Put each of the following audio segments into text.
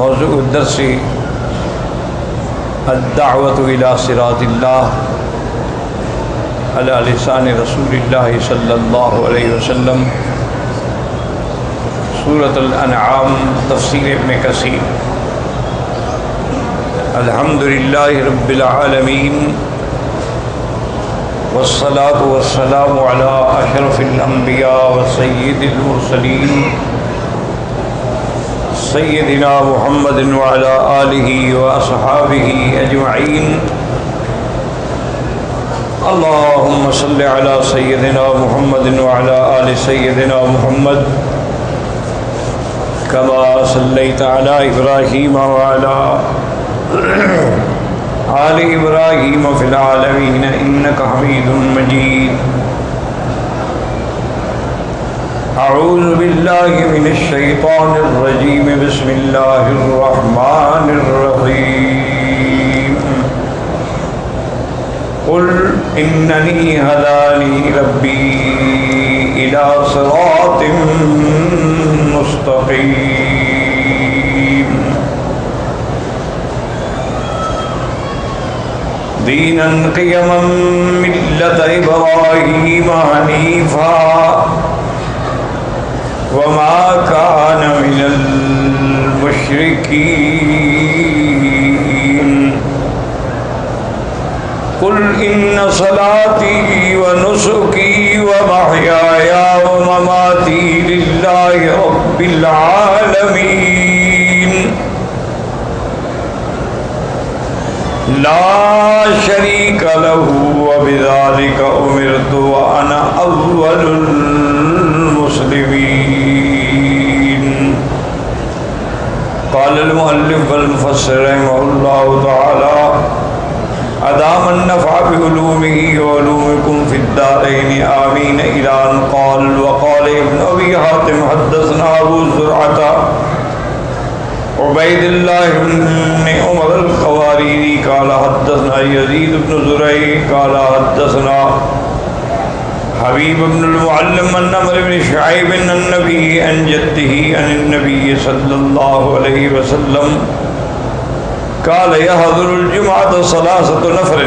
موضوع الدرس الدعوة إلى صراط الله على لسان رسول الله صلى الله عليه وسلم، سورة الانعام، تفسیر ابن کثیر۔ الحمد لله رب العالمين، والصلاة والسلام على أشرف الأنبياء وسيد المرسلين سيدنا محمد وعلى آله وأصحابه أجمعين۔ اللهم صل على سيدنا محمد وعلى آل سيدنا محمد كما صليت على إبراهيم وعلى آل إبراهيم في العالمين إنك حميد مجيد۔ أعوذ بالله من الشيطان الرجيم، بسم الله الرحمن الرحيم۔ قل إنني هداني ربي إلى صراط مستقيم دينا قيما ملة إبراهيم حنيفا وما كان من المشركين۔ قل إن صلاتي ونسكي ومحياي ومماتي لله رب العالمين لا شريك له وبذلك أمرت وأنا أول المسلمين۔ قال المؤلف والمفسر رحمه الله تعالى: أدام النفع بعلومه وعلومكم في الدارين آمين، إلى أن قال: وقال ابن أبي حاتم حدثنا أبو زرعة عبيد الله بن عمر الخواريري قال حدثنا يزيد بن زريع قال حدثنا حبيب بن المعلم عن عمرو بن شعيب عن النبي عن جده عن النبي صلى الله عليه وسلم قال: يحضر الجمعة ثلاثة نفر،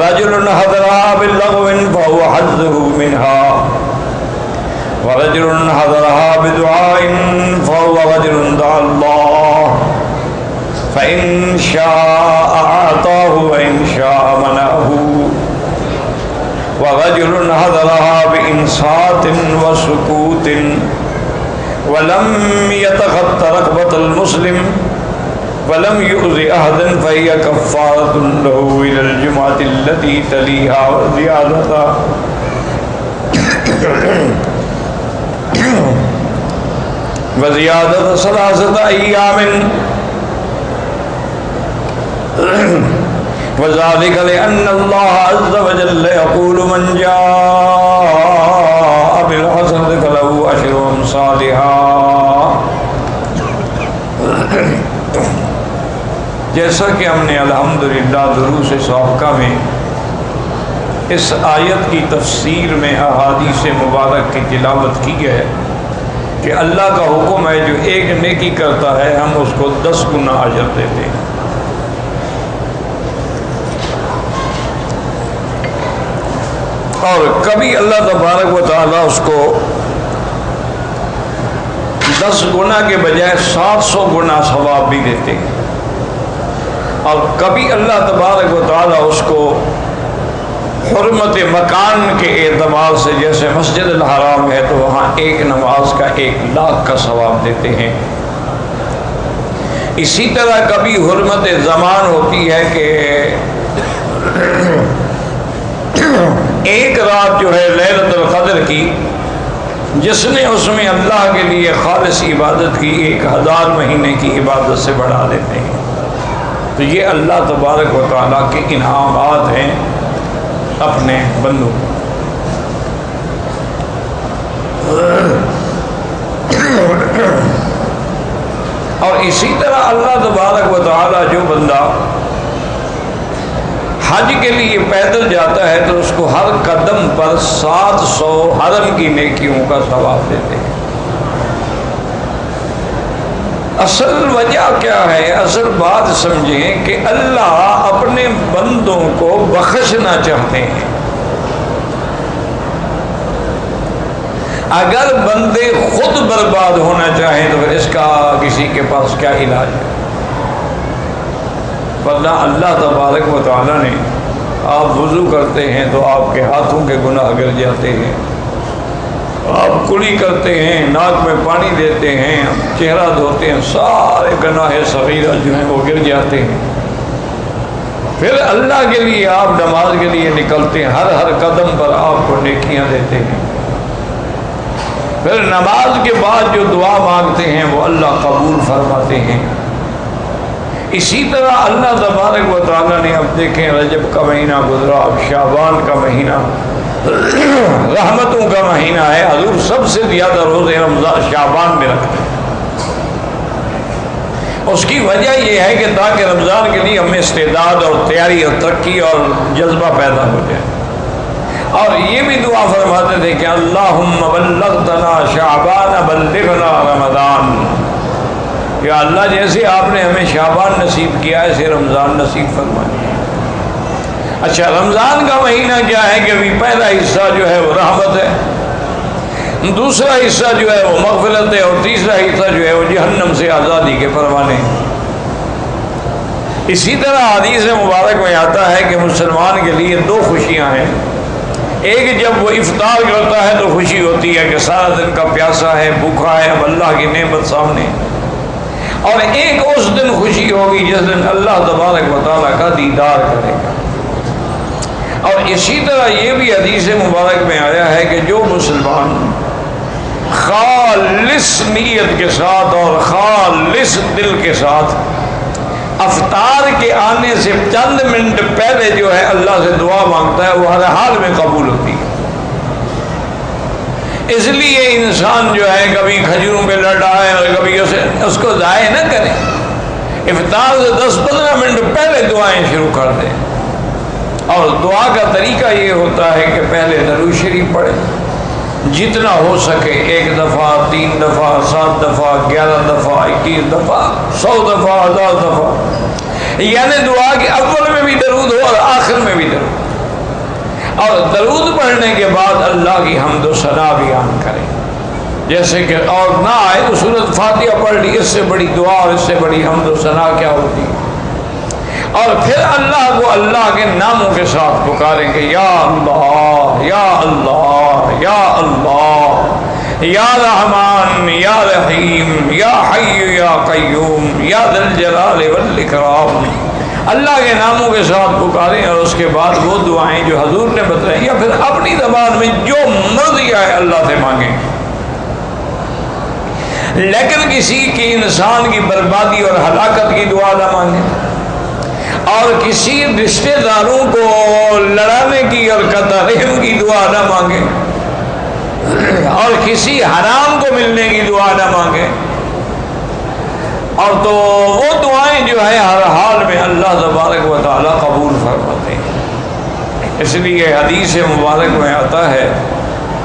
رجل حضرها باللغو فهو حظه منها، ورجل حضرها بدعاء فهو رجل دعا الله فإن شاء أعطاه وإن شاء منعه، ورجل حضرها بإنصات وسكوت ولم يتخطى رقبة المسلم ولم يؤذي أحدا فهي كفارة له إلى الجمعة التي تليها وزيادة ثلاثة أيام، وذلك لأن الله عز وجل يقول: من جاء بالحسنة فله عشر أمثالها۔ جیسا کہ ہم نے الحمدللہ دروس سابقہ میں اس آیت کی تفسیر میں احادیث مبارک کی تلاوت کی ہے کہ اللہ کا حکم ہے جو ایک نیکی کرتا ہے ہم اس کو 10 گنا اجر دیتے ہیں۔ اور کبھی اللہ تبارک و تعالیٰ اس کو 10 گنا کے بجائے 700 گنا ثواب بھی دیتے ہیں، اور کبھی اللہ تبارک و تعالیٰ اس کو حرمت مکان کے اعتبار سے، جیسے مسجد الحرام ہے تو وہاں ایک نماز کا 1,00,000 کا ثواب دیتے ہیں۔ اسی طرح کبھی حرمت زمان ہوتی ہے کہ ایک رات جو ہے لیلۃ القدر کی، جس نے اس میں اللہ کے لیے خالص عبادت کی 1000 مہینے کی عبادت سے بڑھا دیتے ہیں۔ تو یہ اللہ تبارک و تعالیٰ کے انعامات ہیں اپنے بندوں۔ اور اسی طرح اللہ تبارک و تعالیٰ جو بندہ حج کے لیے پیدل جاتا ہے تو اس کو ہر قدم پر پر 700 حرم کی نیکیوں کا ثواب دیتے ہیں۔ اصل وجہ کیا ہے؟ اصل بات سمجھیں کہ اللہ اپنے بندوں کو بخشنا چاہتے ہیں۔ اگر بندے خود برباد ہونا چاہیں تو پھر اس کا کسی کے پاس کیا علاج ہے؟ ورنہ اللہ تبارک و تعالیٰ نے، آپ وضو کرتے ہیں تو آپ کے ہاتھوں کے گناہ گر جاتے ہیں، آپ کلی کرتے ہیں، ناک میں پانی دیتے ہیں، چہرہ دھوتے ہیں، سارے گناہ صغیرہ جو ہیں وہ گر جاتے ہیں۔ پھر اللہ کے لیے آپ نماز کے لیے نکلتے ہیں، ہر قدم پر آپ کو نیکیاں دیتے ہیں۔ پھر نماز کے بعد جو دعا مانگتے ہیں وہ اللہ قبول فرماتے ہیں۔ اسی طرح اللہ تبارک و تعالیٰ نے، اب دیکھیں رجب کا مہینہ گزرا، اب شعبان کا مہینہ رحمتوں کا مہینہ ہے۔ حضور سب سے زیادہ روزے رمضان شعبان میں رکھتے ہیں۔ اس کی وجہ یہ ہے کہ تاکہ رمضان کے لیے ہمیں استعداد اور تیاری اور ترقی اور جذبہ پیدا ہو جائے۔ اور یہ بھی دعا فرماتے تھے کہ اللہم بلغتنا شعبان بلغنا رمضان، یا اللہ جیسے آپ نے ہمیں شعبان نصیب کیا ایسے رمضان نصیب فرمائے۔ اچھا، رمضان کا مہینہ کیا ہے کہ ابھی پہلا حصہ جو ہے وہ رحمت ہے، دوسرا حصہ جو ہے وہ مغفرت ہے، اور تیسرا حصہ جو ہے وہ جہنم سے آزادی کے پروانے۔ اسی طرح حدیث مبارک میں آتا ہے کہ مسلمان کے لیے 2 خوشیاں ہیں۔ ایک جب وہ افطار کرتا ہے تو خوشی ہوتی ہے کہ سارا دن کا پیاسا ہے، بھوکا ہے، اب اللہ کی نعمت سامنے، اور ایک اس دن خوشی ہوگی جس دن اللہ تبارک و تعالیٰ کا دیدار کرے گا۔ اور اسی طرح یہ بھی حدیث مبارک میں آیا ہے کہ جو مسلمان خالص نیت کے ساتھ اور خالص دل کے ساتھ افطار کے آنے سے چند منٹ پہلے جو ہے اللہ سے دعا مانگتا ہے وہ ہر حال میں قبول ہوتی ہے۔ اس لیے انسان جو ہے کبھی کھجوروں پہ لڑ رہا ہے اور کبھی اس کو ضائع نہ کرے، افطار سے 10-15 منٹ پہلے دعائیں شروع کر دیں۔ اور دعا کا طریقہ یہ ہوتا ہے کہ پہلے درود شریف پڑھیں، جتنا ہو سکے 1 دفعہ، 3 دفعہ، 7 دفعہ، 11 دفعہ، 21 دفعہ، 100 دفعہ، 1000 دفعہ، یعنی دعا کے اول میں بھی درود ہو اور آخر میں بھی درود، اور درود پڑھنے کے بعد اللہ کی حمد و ثنا بیان کریں۔ جیسے کہ اور نہ آئے تو سورۃ فاتحہ پڑھ لی، اس سے بڑی دعا اور اس سے بڑی حمد و ثنا کیا ہوتی ہے۔ اور پھر اللہ کو اللہ کے ناموں کے ساتھ پکاریں کہ یا اللہ یا اللہ یا اللہ یا رحمان یا رحیم یا حی یا قیوم یا ذی الجلال والاکرام، اللہ کے ناموں کے ساتھ پکاریں، اور اس کے بعد وہ دعائیں جو حضور نے بتائیں یا پھر اپنی زبان میں جو مرضی آئے اللہ سے مانگیں، لیکن کسی کی انسان کی بربادی اور ہلاکت کی دعا نہ مانگیں، اور کسی رشتہ داروں کو لڑانے کی اور قطع رحم کی دعا نہ مانگیں، اور کسی حرام کو ملنے کی دعا نہ مانگیں۔ اور تو وہ دعائیں جو ہے ہر حال میں اللہ تبارک و تعالیٰ قبول فرماتے ہیں۔ اس لیے حدیث مبارک میں آتا ہے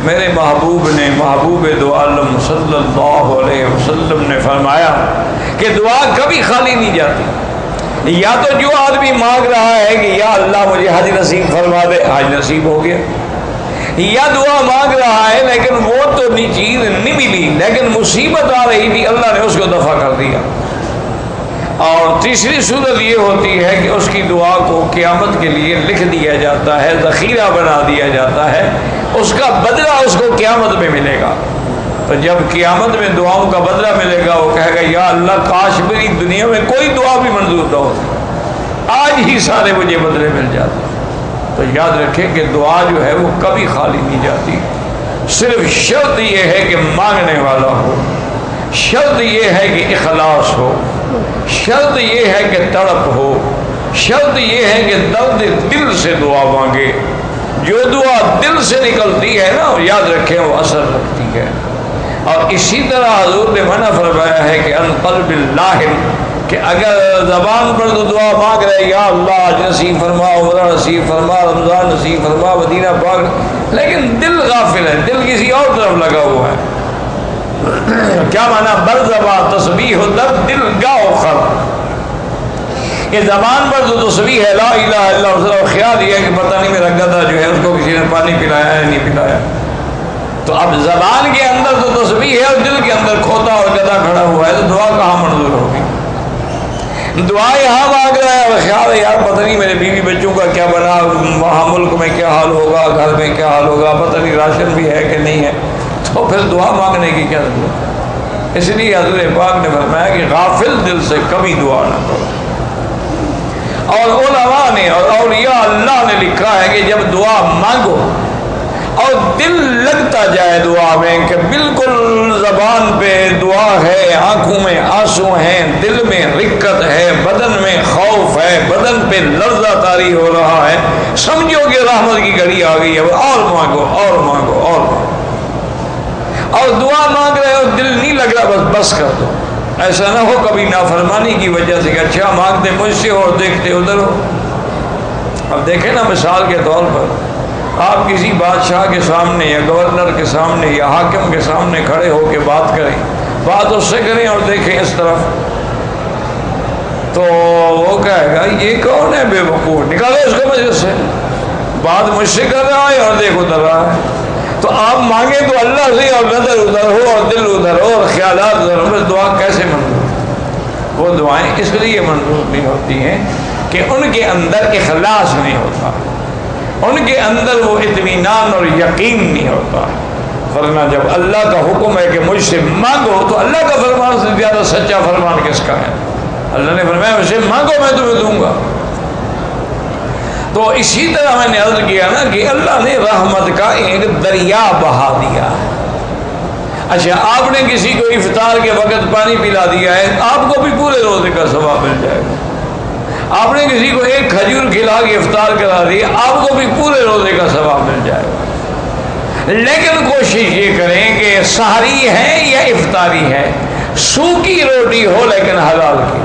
میرے محبوب نے، محبوب دو عالم صلی اللہ علیہ وسلم نے فرمایا کہ دعا کبھی خالی نہیں جاتی۔ یا تو جو آدمی مانگ رہا ہے کہ یا اللہ مجھے حج نصیب فرما دے، حج نصیب ہو گیا، یا دعا مانگ رہا ہے لیکن وہ تو چیز نہیں ملی لیکن مصیبت آ رہی تھی، اللہ نے اس کو دفع کر دیا۔ اور تیسری صورت یہ ہوتی ہے کہ اس کی دعا کو قیامت کے لیے لکھ دیا جاتا ہے، ذخیرہ بنا دیا جاتا ہے، اس کا بدلہ اس کو قیامت میں ملے گا۔ تو جب قیامت میں دعاؤں کا بدلہ ملے گا وہ کہے گا یا اللہ کاش میری دنیا میں کوئی دعا بھی منظور نہ ہوتی، آج ہی سارے مجھے بدلے مل جاتے۔ تو یاد رکھیں کہ دعا جو ہے وہ کبھی خالی نہیں جاتی، صرف شرط یہ ہے کہ مانگنے والا ہو، شرط یہ ہے کہ اخلاص ہو، شرط یہ ہے کہ تڑپ ہو، شرط یہ ہے کہ درد دل سے دعا مانگے۔ جو دعا دل سے نکلتی ہے نا یاد رکھیں وہ اثر رکھتی ہے۔ اور اسی طرح حضور نے منع فرمایا ہے کہ ان قلب اللہ، کہ اگر زبان پر تو دعا مانگ رہے یا اللہ نصیب فرما، عمرہ نصیب فرما، رمضان نصیب فرما، مدینہ پاک لیکن دل غافل ہے، دل کسی اور طرف لگا ہوا ہے۔ کیا مانا؟ بر زبان تسبیح و در دل گاہ خر، یہ زبان پر تو تسبیح ہے لا الہ الا اللہ، اور خیال یہ ہے کہ پتہ نہیں میرا گدھا جو ہے اس کو کسی نے پانی پلایا ہے نہیں پلایا۔ تو اب زبان کے اندر تو تسبیح ہے اور دل کے اندر کھوتا اور گدھا کھڑا ہوا ہے، تو دعا کہاں منظور ہوگی؟ دعا یہاں مانگ رہا ہے اور خیال ہے یار پتہ نہیں میرے بیوی بچوں کا کیا بنا، وہاں ملک میں کیا حال ہوگا، گھر میں کیا حال ہوگا، پتہ نہیں راشن بھی ہے کہ نہیں ہے، تو پھر دعا مانگنے کی کیا ضرورت ہے؟ اس لیے حضور پاک نے فرمایا کہ غافل دل سے کبھی دعا نہ کرو۔ اور علماء نے اور اولیاء اللہ نے لکھا ہے کہ جب دعا مانگو اور دل لگتا جائے دعا میں کہ بالکل زبان پہ دعا ہے، آنکھوں میں آنسو ہیں، دل میں رقت ہے، بدن میں خوف ہے، بدن پہ لرزہ طاری ہو رہا ہے، سمجھو کہ رحمت کی گھڑی آ گئی ہے، اور مانگو اور مانگو اور مانگو۔ اور دعا مانگ رہے ہو دل نہیں لگ رہا، بس کر دو۔ ایسا نہ ہو کبھی نافرمانی کی وجہ سے کہ اچھا مانگتے مجھ سے ہو اور دیکھتے ادھر ہو۔ اب دیکھیں نا مثال کے طور پر آپ کسی بادشاہ کے سامنے یا گورنر کے سامنے یا حاکم کے سامنے کھڑے ہو کے بات کریں، بات اس سے کریں اور دیکھیں اس طرف، تو وہ کہے گا یہ کون ہے بے وقوف، نکالو اس کو مجلس سے، بات مجھ سے کر رہا ہے اور دیکھ ادھر رہا ہے۔ تو آپ مانگیں تو اللہ سے اور نظر ادھر ہو اور دل ادھر ہو اور خیالات ادھر ہو، بس دعا کیسے منظور؟ وہ دعائیں اس لیے منظور نہیں ہوتی ہیں کہ ان کے اندر اخلاص نہیں ہوتا، ان کے اندر وہ اطمینان اور یقین نہیں ہوتا۔ ورنہ جب اللہ کا حکم ہے کہ مجھ سے مانگو، تو اللہ کا فرمان سے زیادہ سچا فرمان کس کا ہے؟ اللہ نے فرمایا مجھ سے مانگو میں تمہیں دوں گا۔ تو اسی طرح میں نے عرض کیا نا کہ اللہ نے رحمت کا ایک دریا بہا دیا۔ اچھا آپ نے کسی کو افطار کے وقت پانی پلا دیا ہے، آپ کو بھی پورے روزے کا ثواب مل جائے گا۔ آپ نے کسی کو ایک کھجور کھلا کے افطار کرا دی، آپ کو بھی پورے روزے کا ثواب مل جائے گا۔ لیکن کوشش یہ کریں کہ سحری ہے یا افطاری ہے، سوکھی روٹی ہو لیکن حلال کی،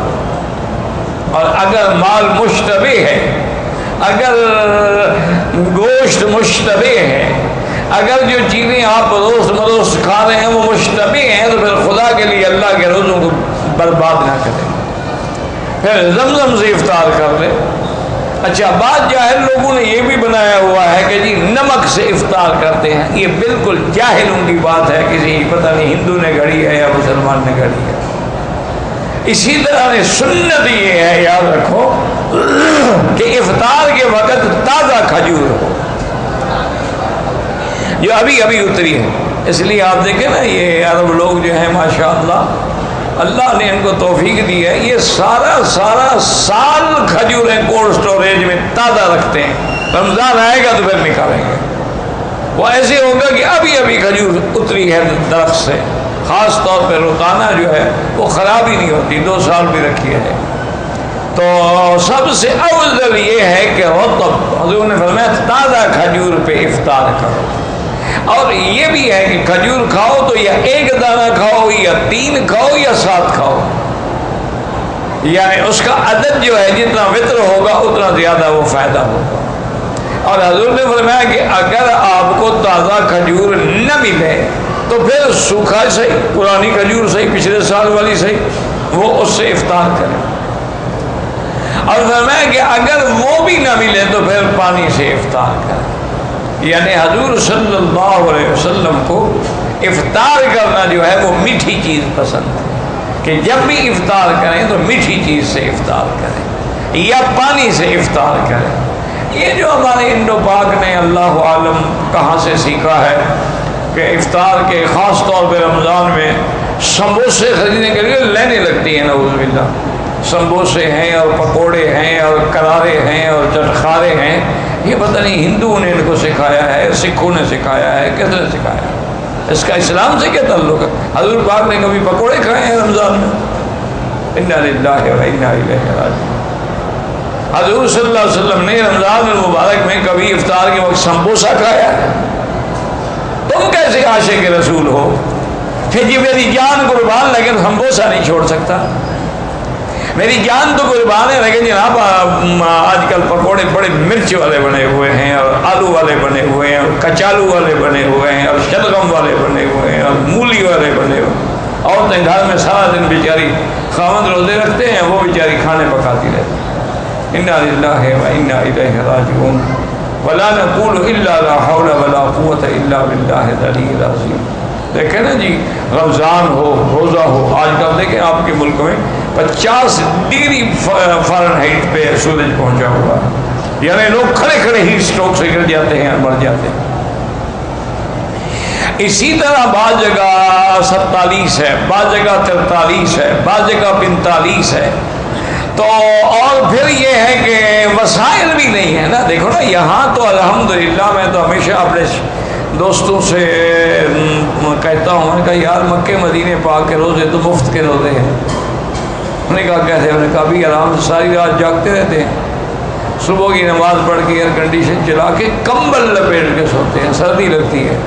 اور اگر مال مشتبہ ہے، اگر گوشت مشتبہ ہے، اگر جو چیزیں آپ روز مروز کھا رہے ہیں وہ مشتبہ ہیں، تو پھر خدا کے لیے اللہ کے روزوں کو برباد نہ کریں، پھر زمزم سے افطار کر لیں۔ اچھا بعض جاہل لوگوں نے یہ بھی بنایا ہوا ہے کہ جی نمک سے افطار کرتے ہیں، یہ بالکل جاہلوں کی بات ہے، کسی پتہ نہیں ہندو نے گھڑی ہے یا مسلمان نے گھڑی ہے۔ اسی طرح نے سنت یہ ہے، یاد رکھو کہ افطار کے وقت تازہ کھجور ہو جو ابھی ابھی اتری ہے۔ اس لیے آپ دیکھیں نا یہ عرب لوگ جو ہیں ماشاءاللہ اللہ نے ان کو توفیق دی ہے، یہ سارا سال کھجوریں کولڈ سٹوریج میں تازہ رکھتے ہیں، رمضان آئے گا تو پھر نکالیں گے۔ وہ ایسے ہوگا کہ ابھی ابھی کھجور اتری ہے درخت سے، خاص طور پہ روتانا جو ہے وہ خراب ہی نہیں ہوتی، 2 سال بھی رکھی ہے۔ تو سب سے افضل یہ ہے کہ رطب، حضور نے فرمایا تازہ کھجور پہ افطار کرو۔ اور یہ بھی ہے کہ کھجور کھاؤ تو یا ایک دانہ کھاؤ یا 3 کھاؤ یا 7 کھاؤ، یعنی اس کا عدد جو ہے جتنا وطر ہوگا اتنا زیادہ وہ فائدہ ہوگا۔ اور حضور نے فرمایا کہ اگر آپ کو تازہ کھجور نہ ملے تو پھر سوکھا صحیح، پرانی کھجور صحیح، پچھلے سال والی صحیح، وہ اس سے افطار کریں۔ اور فرمایا کہ اگر وہ بھی نہ ملے تو پھر پانی سے افطار کریں۔ یعنی حضور صلی اللہ علیہ وسلم کو افطار کرنا جو ہے وہ میٹھی چیز پسند ہے، کہ جب بھی افطار کریں تو میٹھی چیز سے افطار کریں یا پانی سے افطار کریں۔ یہ جو ہمارے انڈو پاک نے اللہ عالم کہاں سے سیکھا ہے کہ افطار کے خاص طور پہ رمضان میں سموسے خریدنے کے لیے لینے لگتی ہیں، نعوذ باللہ، سموسے ہیں اور پکوڑے ہیں اور کرارے ہیں اور چٹخارے ہیں۔ یہ پتہ نہیں ہندوؤں نے ان کو سکھایا ہے، سکھوں نے سکھایا ہے، کس نے سکھایا ہے؟ اس کا اسلام سے کیا تعلق ہے؟ حضور پاک نے کبھی پکوڑے کھائے ہیں رمضان میں؟ انا للہ و انا الیہ راجعون۔ حضور صلی اللہ علیہ وسلم نے رمضان المبارک میں کبھی افطار کے وقت سمبوسہ کھایا؟ تم کیسے عاشق رسول ہو کہ جی میری جان قربان لیکن سمبوسہ نہیں چھوڑ سکتا؟ میری جان تو قربان ہے لیکن جناب آج کل پکوڑے بڑے مرچ والے بنے ہوئے ہیں اور آلو والے بنے ہوئے ہیں اور کچالو والے بنے ہوئے ہیں اور شلغم والے بنے ہوئے ہیں اور مولی والے بنے ہوئے ہیں. عورتیں گھر میں سارا دن بیچاری خاوند روزے رکھتے ہیں، وہ بیچاری کھانے پکاتی رہتی. انا للہ و انا الیہ راجعون ولا نقول الا لا حول ولا قوت الا باللہ العلی العظیم. دیکھیں نا جی، رمضان ہو، روزہ ہو، آج کل دیکھیں آپ کے ملک میں 50 ڈگری فارنہائٹ پہ سورج پہنچا ہوا ہے. یعنی لوگ کھڑے کھڑے ہی اسٹروک سے گر جاتے ہیں اور مر جاتے ہیں. اسی طرح بعض جگہ 47 ہے، بعض جگہ 43 ہے، بعض جگہ 45 ہے. تو اور پھر یہ ہے کہ وسائل بھی نہیں ہے نا. دیکھو نا یہاں تو الحمدللہ میں تو ہمیشہ اپنے دوستوں سے کہتا ہوں، میں نے کہا یار مکے مدینے پاک کے روزے تو مفت کے روزے ہیں. انہوں نے کہا کیسے؟ انہوں نے کہا بھی آرام سے ساری رات جاگتے رہتے ہیں، صبح کی نماز پڑھ کے ایئر کنڈیشن چلا کے کمبل لپیٹ کے سوتے ہیں، سردی لگتی ہے.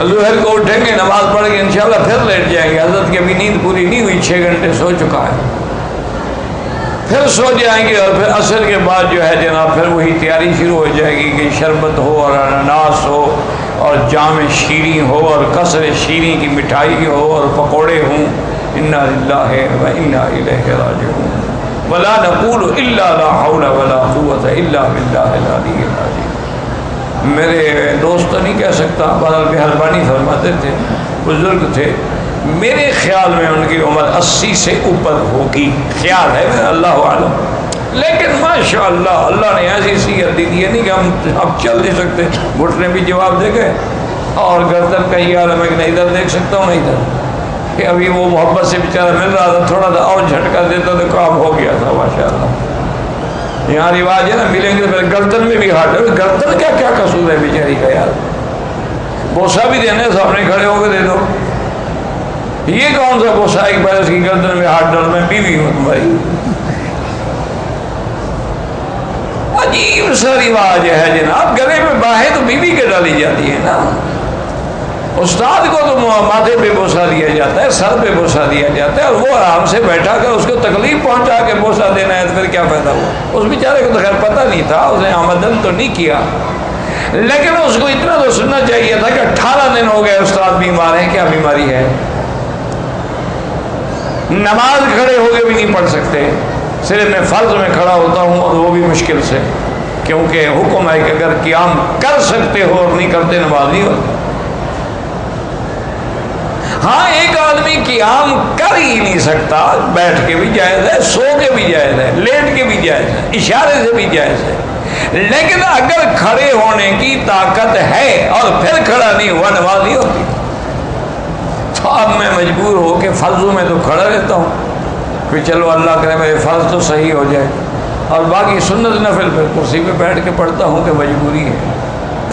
ظہر کو اٹھیں گے، نماز پڑھ کے انشاءاللہ پھر لیٹ جائیں گے. حضرت کی ابھی نیند پوری نہیں ہوئی، 6 گھنٹے سو چکا ہے، پھر سو جائیں گے. اور پھر عصر کے بعد جو ہے جناب پھر وہی تیاری شروع ہو جائے گی کہ شربت ہو اور اناناس ہو اور جام شیریں ہو اور قصر شیریں کی مٹھائی ہو اور پکوڑے ہوں. انا للہ و انا الیہ راجعون ولا نقول الا لا حول ولا قوت الا باللہ العلی العظیم. میرے دوست تو نہیں کہہ سکتا، بہرحال مہربانی فرماتے تھے، بزرگ تھے. میرے خیال میں ان کی عمر 80 سے اوپر ہوگی، خیال ہے میرا، اللہ عالم. لیکن ماشاءاللہ اللہ نے ایسی صحت دی ہے نہیں کہ ہم اب چل نہیں سکتے. گھٹنے بھی جواب دے گئے اور گردن کہیں یار میں نہ ادھر دیکھ سکتا ہوں نہ ادھر، کہ ابھی وہ محبت سے بیچارہ مل رہا تھا، تھوڑا سا اور جھٹکا دیتا تو کام ہو گیا تھا ماشاءاللہ. یہاں رواج ہے نا، ملیں گے پھر گردن میں بھی ہاتھ. گردن کیا کیا قصور ہے بیچاری کا یار؟ بوسہ بھی دینے سامنے کھڑے ہو کے دے دو. یہ کون سا بوسہ ایک بار اس کی گردن میں ہاتھ ڈال، میں بیوی ہوں تمہاری. عجیب سا رواج ہے جناب. گلے میں باہیں تو بیوی کے ڈالی جاتی ہے نا. استاد کو تو ماتھے پہ بوسہ دیا جاتا ہے، سر پہ بوسہ دیا جاتا ہے، اور وہ آرام سے بیٹھا کر اس کو تکلیف پہنچا کے بوسہ دینا ہے تو پھر کیا فائدہ ہوا؟ اس بیچارے کو تو خیر پتہ نہیں تھا، اس نے آمدن تو نہیں کیا، لیکن اس کو اتنا تو سننا چاہیے تھا کہ 18 دن ہو گئے استاد بیمار ہیں. کیا بیماری ہے؟ نماز کھڑے ہو کے بھی نہیں پڑھ سکتے. صرف میں فرض میں کھڑا ہوتا ہوں اور وہ بھی مشکل سے، کیونکہ حکم ہے کہ اگر قیام کر سکتے ہو اور نہیں کرتے نماز نہیں ہوتی. ہاں ایک آدمی قیام کر ہی نہیں سکتا، بیٹھ کے بھی جائز ہے، سو کے بھی جائز ہے، لیٹ کے بھی جائز ہے، اشارے سے بھی جائز ہے. لیکن اگر کھڑے ہونے کی طاقت ہے اور پھر کھڑا نہیں ہوا، نماز نہیں ہوتی. تو اب میں مجبور ہو کے فرضوں میں تو کھڑا رہتا ہوں کہ چلو اللہ کرے میرے فرض تو صحیح ہو جائے، اور باقی سنت نفل پھر کرسی پہ بیٹھ کے پڑھتا ہوں کہ مجبوری ہے.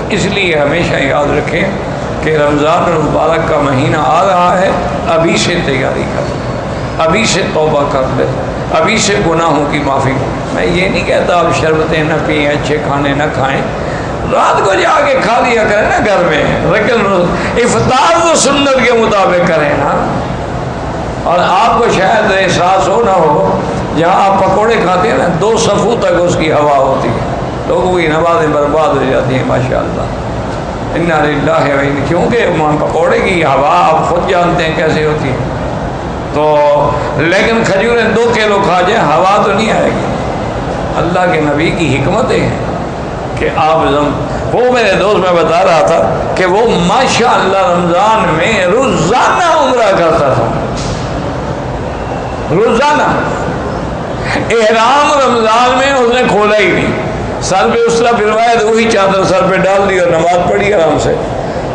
اس لیے ہمیشہ یاد رکھیں کہ رمضان المبارک کا مہینہ آ رہا ہے، ابھی سے تیاری کر لیں، ابھی سے توبہ کر لیں، ابھی سے گناہوں کی معافی. میں یہ نہیں کہتا آپ شربتیں نہ پئیں، اچھے کھانے نہ کھائیں، رات کو جا کے کھا لیا کریں نا گھر میں، لیکن افطار تو سنت کے مطابق کریں نا. اور آپ کو شاید احساس ہو نہ ہو، جہاں آپ پکوڑے کھاتے ہیں نا 2 صفوں تک اس کی ہوا ہوتی ہے، لوگوں کی نمازیں برباد ہو جاتی ہیں ماشاءاللہ. انا للہ و انا، کیونکہ پکوڑے کی ہوا آپ خود جانتے ہیں کیسے ہوتی ہے. تو لیکن کھجوریں 2 کلو کھا جائیں ہوا تو نہیں آئے گی. اللہ کے نبی کی حکمتیں ہیں کہ آپ وہ میرے دوست میں بتا رہا تھا کہ وہ ماشاءاللہ رمضان میں روزانہ عمرہ کرتا تھا، روزانہ. احرام رمضان میں اس نے کھولا ہی نہیں، سر پہ اس طرح پھروایا تو وہی چادر سر پہ ڈال دی اور نماز پڑھی آرام سے،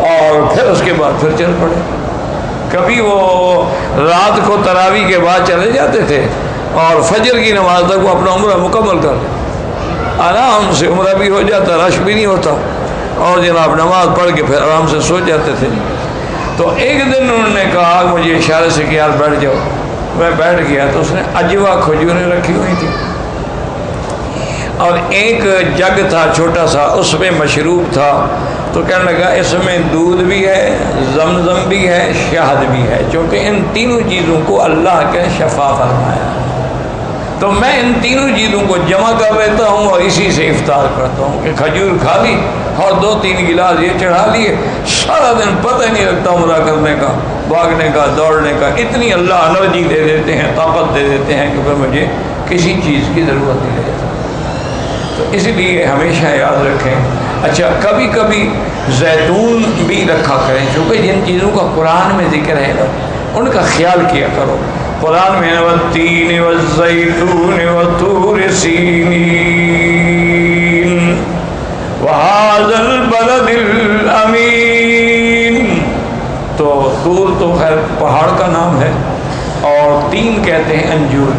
اور پھر اس کے بعد پھر چل پڑے. کبھی وہ رات کو تراویح کے بعد چلے جاتے تھے اور فجر کی نماز تک وہ اپنا عمرہ مکمل کر لیں، آرام سے عمرہ بھی ہو جاتا، رش بھی نہیں ہوتا، اور جناب نماز پڑھ کے پھر آرام سے سو جاتے تھے. تو ایک دن انہوں نے کہا مجھے اشارے سے کہ یار بیٹھ جاؤ. میں بیٹھ گیا تو اس نے اجوا کھجوریں رکھی ہوئی تھی اور ایک جگ تھا چھوٹا سا، اس میں مشروب تھا. تو کہنے لگا اس میں دودھ بھی ہے، زمزم بھی ہے، شہد بھی ہے، چونکہ ان تینوں چیزوں کو اللہ کے شفا فرمایا. تو میں ان تینوں چیزوں کو جمع کر لیتا ہوں اور اسی سے افطار کرتا ہوں کہ کھجور کھا لی اور 2-3 گلاس یہ چڑھا لیے، سارا دن پتہ ہی نہیں لگتا عمرہ کرنے کا، بھاگنے کا، دوڑنے کا، اتنی اللہ انرجی دے دیتے ہیں، طاقت دے دیتے ہیں کہ پھر مجھے کسی چیز کی ضرورت نہیں رہتی۔ تو اس لیے ہمیشہ یاد رکھیں۔ اچھا، کبھی کبھی زیتون بھی رکھا کریں، چونکہ جن چیزوں کا قرآن میں ذکر ہے نا ان کا خیال کیا کرو۔ قرآن میں والتین والزیتون وطور سینین وہذا البلد الامین، تو طور تو خیر پہاڑ کا نام ہے، اور تین کہتے ہیں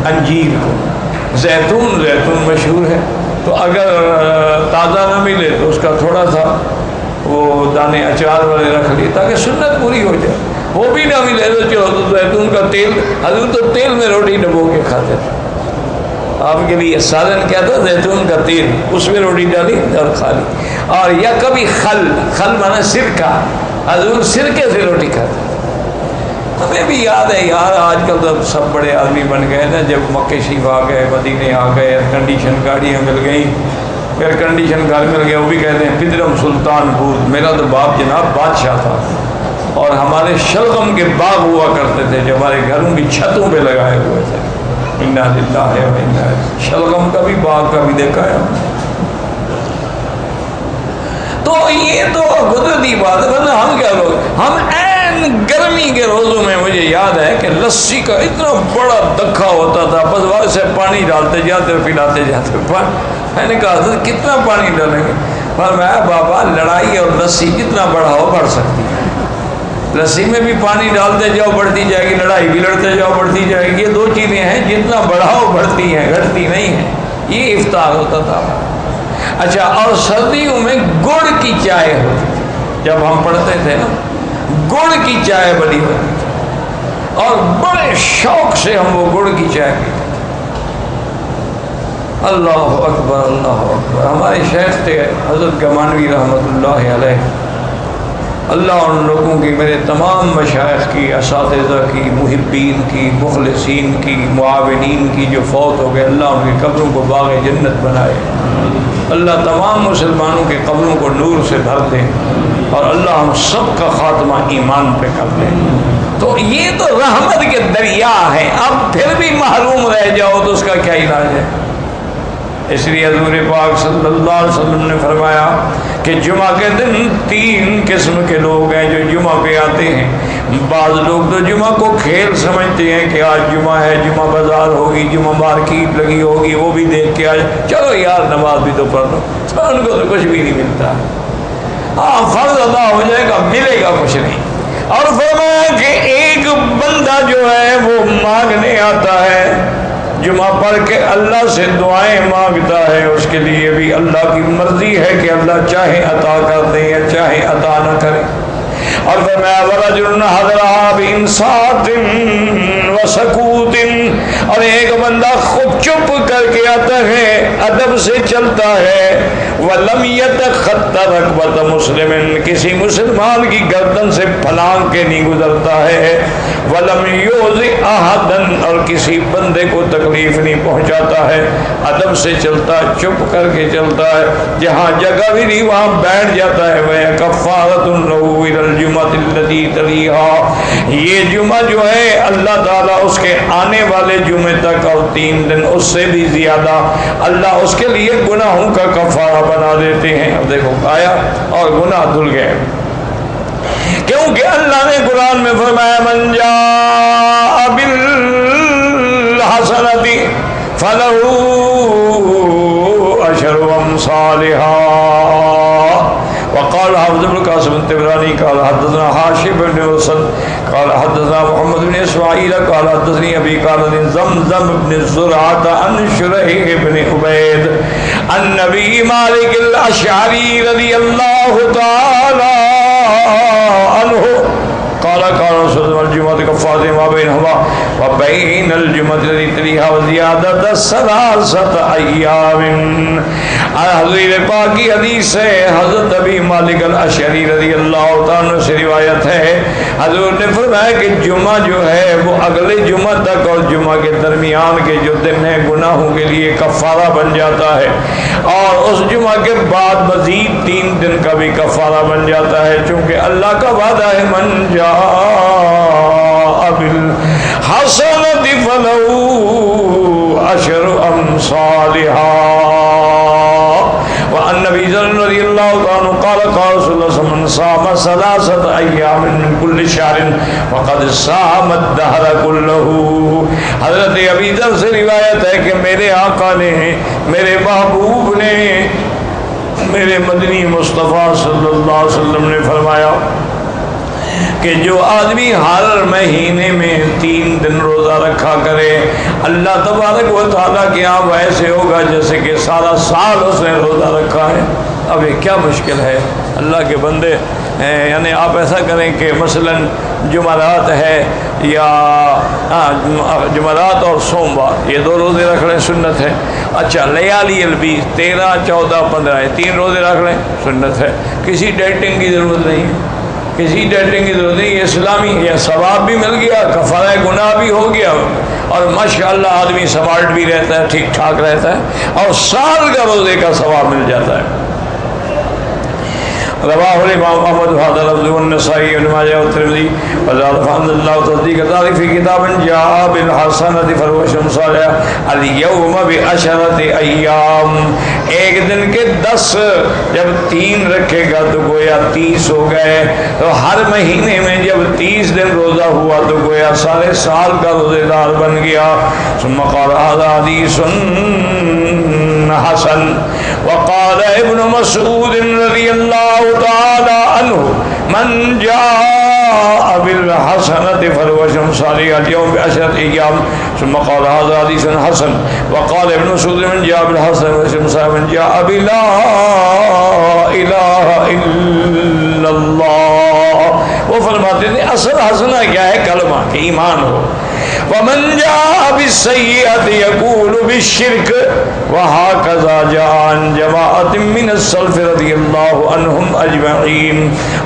انجیر کو، زیتون مشہور ہے، تو اگر تازہ نہ ملے تو اس کا تھوڑا سا وہ دانے اچار والے رکھ لیے تاکہ سنت پوری ہو جائے۔ وہ بھی نہ ملے تو چلو تو زیتون کا تیل، حضور تو تیل میں روٹی ڈبو کے کھاتے تھے، آپ کے لیے سالن کیا تھا؟ زیتون کا تیل، اس میں روٹی ڈالی اور کھا لی۔ اور یا کبھی خل مانا سرکہ، حضور سرکے سے روٹی کھاتے تھے۔ ہمیں بھی یاد ہے یار، آج کل تو سب بڑے آدمی بن گئے نا، جب مکے شریف آ گئے، مدینے آ گئے، ایئر کنڈیشن گاڑیاں مل گئیں، ایئر کنڈیشن گھر مل گیا، وہ بھی کہتے ہیں پدرم سلطان بود۔ میرا تو باپ جناب بادشاہ تھا، اور ہمارے شلغم کے باغ ہوا کرتے تھے جو ہمارے گھروں کی چھتوں پہ لگائے ہوئے تھے۔ انا للہ و انا الیہ راجعون۔ شلغم کا بھی باغ کا بھی دیکھا ہے۔ تو یہ تو قدرتی بات ہے، ورنہ ہم کیا لوگ، ہم گرمی کے روزوں میں مجھے یاد ہے کہ لسی کا اتنا بڑا دکھا ہوتا تھا، بس وہاں سے پانی ڈالتے جاتے پلاتے جاتے۔ میں نے کہا حضرت کتنا پانی ڈالیں گے؟ فرمایا بابا لڑائی اور لسی جتنا بڑا ہو بڑھ سکتی ہے، لسی میں بھی پانی ڈالتے جاؤ بڑھتی جائے گی، لڑائی بھی لڑتے جاؤ بڑھتی جائے گی۔ یہ 2 چیزیں ہیں، جتنا بڑھاؤ بڑھتی ہیں، گھٹتی نہیں ہیں۔ یہ افطار ہوتا تھا۔ اچھا، اور سردیوں میں گڑ کی چائے ہوتی تھی، جب ہم پڑھتے تھے نا گڑ کی چائے بنی ہوتی تھی، اور بڑے شوق سے ہم وہ گڑ کی چائے پیتے تھے۔ اللہ اکبر اللہ اکبر۔ ہمارے شیخ تھے حضرت گمانوی رحمۃ اللہ علیہ، اللہ ان لوگوں کی، میرے تمام مشائخ کی، اساتذہ کی، محبین کی، مخلصین کی، معاونین کی جو فوت ہو گئے، اللہ ان کی قبروں کو باغ جنت بنائے، اللہ تمام مسلمانوں کے قبروں کو نور سے بھر دے، اور اللہ ہم سب کا خاتمہ ایمان پہ کر دے۔ تو یہ تو رحمت کے دریا ہیں، اب پھر بھی محروم رہ جاؤ تو اس کا کیا علاج ہے؟ اس لیے حضور پاک صلی اللہ علیہ وسلم نے فرمایا کہ جمعہ کے دن 3 قسم کے لوگ ہیں جو جمعہ پہ آتے ہیں۔ بعض لوگ تو جمعہ کو کھیل سمجھتے ہیں کہ آج جمعہ ہے، جمعہ بازار ہوگی، جمعہ مارکیٹ لگی ہوگی، وہ بھی دیکھ کے آج چلو یار نماز بھی تو پڑھ لو، ان کو تو کچھ بھی نہیں ملتا۔ ہاں فرض ادا ہو جائے گا، ملے گا کچھ نہیں۔ اور فرمایا کہ ایک بندہ جو ہے وہ مانگنے آتا ہے، جمعہ پڑھ کے اللہ سے دعائیں مانگتا ہے، اس کے لیے بھی اللہ کی مرضی ہے کہ اللہ چاہے عطا کر دے یا چاہے عطا نہ کرے۔ اور فرمایا وَرَجُلٌ حَضَرَهَا بِإِنصَاتٍ وَسَكُوتٍ، اور ایک بندہ خوب چپ کر کے آتا ہے، ادب سے چلتا ہے، وَلَمْ يَتَخَطَّ رَكْبَةَ مُسْلِمٍ، کسی مسلمان کی گردن سے پھلانگ کے نہیں گزرتا ہے، وَلَمْ يُؤْذِ أَحَدًا، اور کسی بندے کو تکلیف نہیں پہنچاتا ہے، ادب سے چلتا ہے، چپ کر کے چلتا ہے، جہاں جگہ بھی نہیں وہاں بیٹھ جاتا ہے۔ وَكَفَّارَةٌ لَهُ إِلَى الْجُمَعَةِ الَّتِي تَلِيهَا، یہ جمعہ جو ہے اللہ تعالیٰ اس کے آنے والے جمعے تک اور 3 دن اس سے بھی زیادہ اللہ اس کے لیے گناہوں کا کفارہ بنا دیتے ہیں۔ اب دیکھو آیا اور گناہ دھل گئے، کیونکہ اللہ نے قرآن میں فرمایا من جاء بالحسنۃ فلہ عشر امثالها۔ وقال حافظ بن قاسم الطبراني قال حدثنا هاشم بن حسن قال حدثنا محمد بن اسماعیل قال حدثني ابي قال زمزم بن زرعة عن شريح بن عبيد عن ابي مالك الاشعري رضي الله تعالى عنه قال قال رسول الله الجمعة كفارة الوقت ما بينهما وبين الجمعة التي تليها وزيادة 3 أيام. حضور پاک کی حدیث ہے، حضرت ابی مالک الاشعری رضی اللہ تعالیٰ سے روایت ہے، حضور نے فرمایا کہ جمعہ جو ہے وہ اگلے جمعہ تک اور جمعہ کے درمیان کے جو دن ہیں گناہوں کے لیے کفارہ بن جاتا ہے، اور اس جمعہ کے بعد مزید 3 دن کا بھی کفارہ بن جاتا ہے، چونکہ اللہ کا وعدہ ہے من جاء بالحسنۃ فلہ عشر امثالها. وعن نبی رضی اللہ عنہ قال قال رسول اللہ صلی اللہ علیہ وسلم صام 3 ایام من کل شہر وقد صام الدہر کلہ. حضرت ابی ذر سے روایت ہے کہ میرے آقا نے، میرے محبوب نے، میرے مدنی مصطفیٰ صلی اللہ علیہ وسلم نے فرمایا کہ جو آدمی ہر مہینے میں 3 دن روزہ رکھا کرے، اللہ تبارک و تعالیٰ کے یہاں ویسے ہوگا جیسے کہ سارا سال اس نے روزہ رکھا ہے. اب یہ کیا مشکل ہے اللہ کے بندے. یعنی آپ ایسا کریں کہ مثلا جمعرات ہے یا جمعرات اور سوموار یہ 2 روزے رکھ لیں، سنت ہے. اچھا لیالی البیض 13 14 15 3 روزے رکھ لیں، سنت ہے. کسی ڈیٹنگ کی ضرورت نہیں ہے، کسی ڈیٹنگ کی ضرورت نہیں. یہ اسلامی یہ ثواب بھی مل گیا، کفارہ گناہ بھی ہو گیا، اور ماشاءاللہ آدمی سمارٹ بھی رہتا ہے، ٹھیک ٹھاک رہتا ہے، اور سال کا روزے کا ثواب مل جاتا ہے. رواہ الامام احمد وهذا لفظ النسائی وابن ماجہ والترمذی وزاد فضل اللہ تصدیق ذلك فی کتاب جاء بالحسنۃ فلہ عشر امثالها اليوم بعشرۃ ایام. ایک دن کے 10 جب 3 رکھے گا تو گویا 30 ہو گئے. تو ہر مہینے میں جب 30 دن روزہ ہوا تو گویا سارے سال کا روزے دار بن گیا. ثم قال هذا حدیث حسن. وقال ابن مسعود رضی اللہ تعالی عنہ من جاء بالحسنۃ فلہ عشر امثالها اليوم بعشرۃ ایام. ثم قال هذا حدیث حسن. وقال ابن مسعود من جاء بالحسنۃ فلہ عشر امثالها من جاء بلا الہ الا اللہ. وہ فرماتے تھے اصل حسنہ کیا ہے؟ کلمہ کہ ایمان ہو. ومن جاء بالسیئۃ یقول بالشرک. وہکذا جاء عن جماعۃ من السلف رضی اللہ عنہم اجمعین.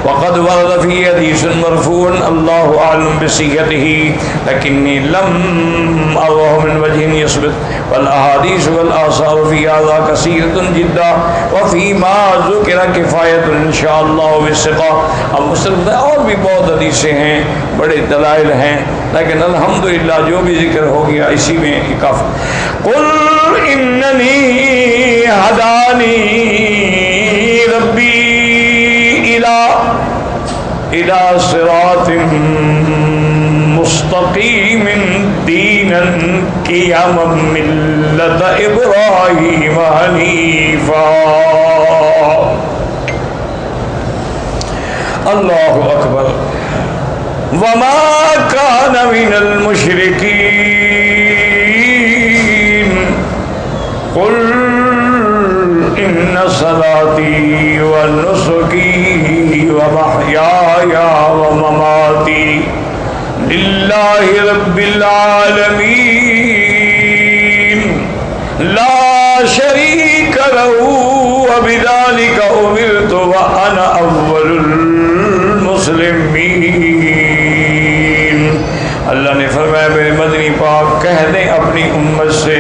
وقد ورد فی حدیث مرفوع اللہ اعلم بصیغته لکنی لم اروه من وجہ یثبت والاحادیث والآثار فی هذا کثیرۃ جدا وفیما ذکر کفایۃ ان شاء اللہ بالثقہ. اب مسلم اور بھی بہت حدیثیں ہیں، بڑے دلائل ہیں، لیکن الحمدللہ جو بھی ذکر ہو گیا اسی میں کافی. قل اننی ہدانی ربی الی صراط مستقیم دینا قیما ملت ابراہیم حنیفا. اللہ اکبر. وما كان من المشركين. قل إن صلاتي ونسكي ومحياي ومماتي لله رب العالمين لا شريك له وبذلك أمرت وأنا أول المسلمين. اللہ نے فرمایا میرے مدنی پاک کہہ دیں اپنی امت سے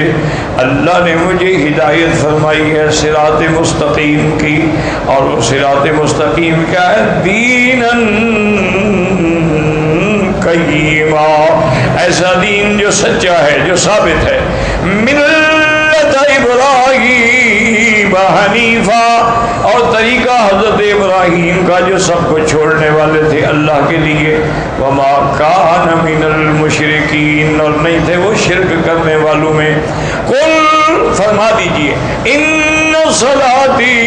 اللہ نے مجھے ہدایت فرمائی ہے صراط مستقیم کی. اور وہ صراط مستقیم کیا ہے؟ دیناً قیما، ایسا دین جو سچا ہے، جو ثابت ہے. ملت ابراہیم حنیفا، اور طریقہ حضرت ابراہیم کا جو سب کو چھوڑنے والے تھے اللہ کے لیے. وما کان من المشرکین، اور نہیں تھے وہ شرک کرنے والوں میں. قل فرما دیجئے ان صلاتی،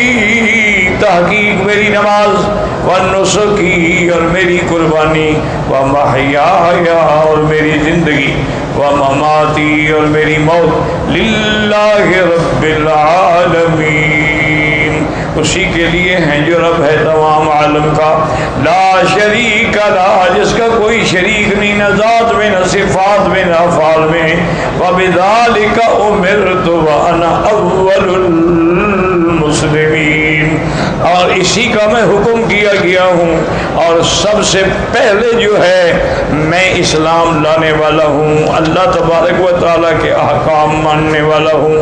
تحقیق میری نماز، ونسکی اور میری قربانی، ومحیایا اور میری زندگی، ومماتی اور میری موت، للہ رب العالمین، اسی کے لیے ہیں جو رب ہے تمام عالم کا، لا شریک لا، جس کا کوئی شریک نہیں، نہ ذات میں نہ صفات میں نہ افعال میں، وبذالک امرت وانا اول المسلمین، اور اسی کا میں حکم کیا گیا ہوں اور سب سے پہلے جو ہے میں اسلام لانے والا ہوں، اللہ تبارک و تعالیٰ کے احکام ماننے والا ہوں۔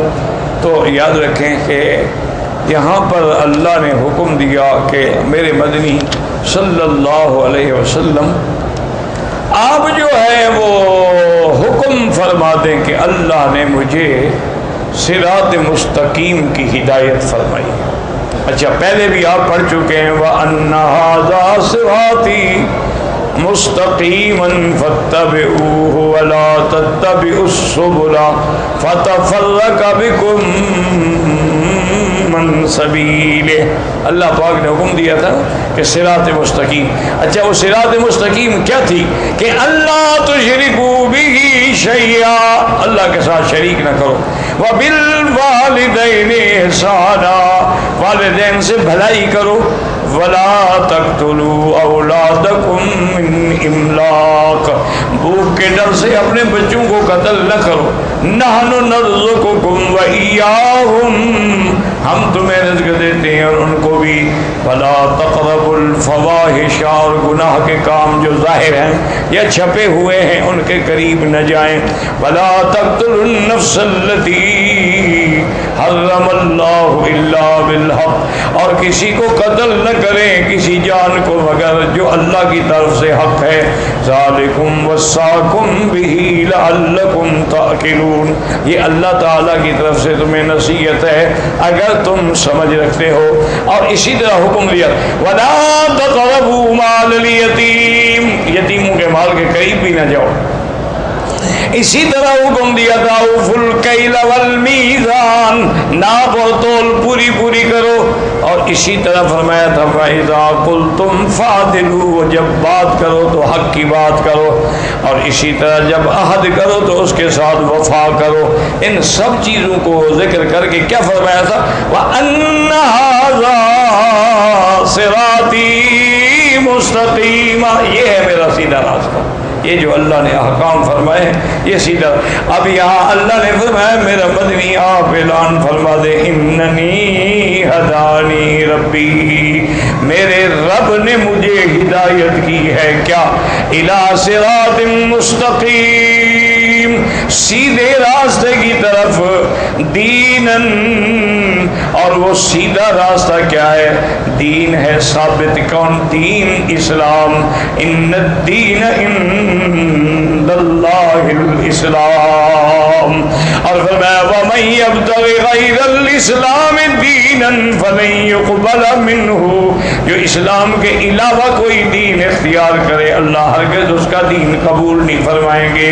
تو یاد رکھیں کہ یہاں پر اللہ نے حکم دیا کہ میرے مدنی صلی اللہ علیہ وسلم آپ جو ہے وہ حکم فرما دیں کہ اللہ نے مجھے صراط مستقیم کی ہدایت فرمائی۔ اچھا پہلے بھی آپ پڑھ چکے ہیں وَأَنَّ هَذَا صِرَاطِي مُسْتَقِيمًا فَاتَّبِعُوهُ وَلَا تَتَّبِعُوا السُّبُلَ فَتَفَرَّقَ بِكُم من سبیلہ، اللہ پاک نے حکم دیا تھا کہ صراط مستقیم۔ اچھا وہ صراط مستقیم کیا تھی؟ کہ اللہ تشرکوا بہ شیئا، اللہ کے ساتھ شریک نہ کرو، وبالوالدین احسانا، والدین سے بھلائی کرو، ولا تقتلوا اولادکم من املاق، بھوک کے ڈر سے اپنے بچوں کو قتل نہ کرو، نحن نرزقکم وإیاہم، ہم تمہیں رزق دیتے ہیں اور ان کو بھی، ولا تقربوا الفواحش، اور گناہ کے کام جو ظاہر ہیں یا چھپے ہوئے ہیں ان کے قریب نہ جائیں، ولا تقتلوا النفس التي حرم اللہ الا بالحق، اور کسی کو قتل نہ کریں کسی جان کو مگر جو اللہ کی طرف سے حق ہے، ذالکم وصاکم بہ لعلکم تعقلون، یہ اللہ تعالیٰ کی طرف سے تمہیں نصیحت ہے اگر تم سمجھ رکھتے ہو۔ اور اسی طرح حکم دیا وَلَا تَقْرَبُوا مَالَ الْيَتِيمِ، یتیموں کے مال کے قریب بھی نہ جاؤ۔ اسی طرح حکم دیا تھا اوفوا الکیل والمیزان، ناپ اور تول پوری پوری کرو، اور اسی طرح فرمایا تھا فَإِذَا قُلْتُمْ فَعْدِلُوا، جب بات کرو تو حق کی بات کرو، اور اسی طرح جب عہد کرو تو اس کے ساتھ وفا کرو۔ ان سب چیزوں کو ذکر کر کے کیا فرمایا تھا وَأَنَّ هَذَا صِرَاطِي مُسْتَقِيمًا، یہ ہے میرا سیدھا راستہ، یہ جو اللہ نے احکام فرمائے یہ سیدھا۔ اب یہاں اللہ نے فرمایا میرا مدنی آپ اعلان فرما دے اننی ہدانی ربی، میرے رب نے مجھے ہدایت کی ہے کیا، الی صراط مستقیم، سیدھے راستے کی طرف، دینن، اور وہ سیدھا راستہ کیا ہے؟ دین ہے ثابت، کون؟ دین اسلام، ان الدین عند اللہ الاسلام، اور فرمایا وَمَن يَبْتَغِ غَيْرَ الْإِسْلَامِ دِينًا فَلَن يُقْبَلَ مِنْهُ، جو اسلام کے علاوہ کوئی دین اختیار کرے اللہ ہرگز اس کا دین قبول نہیں فرمائیں گے،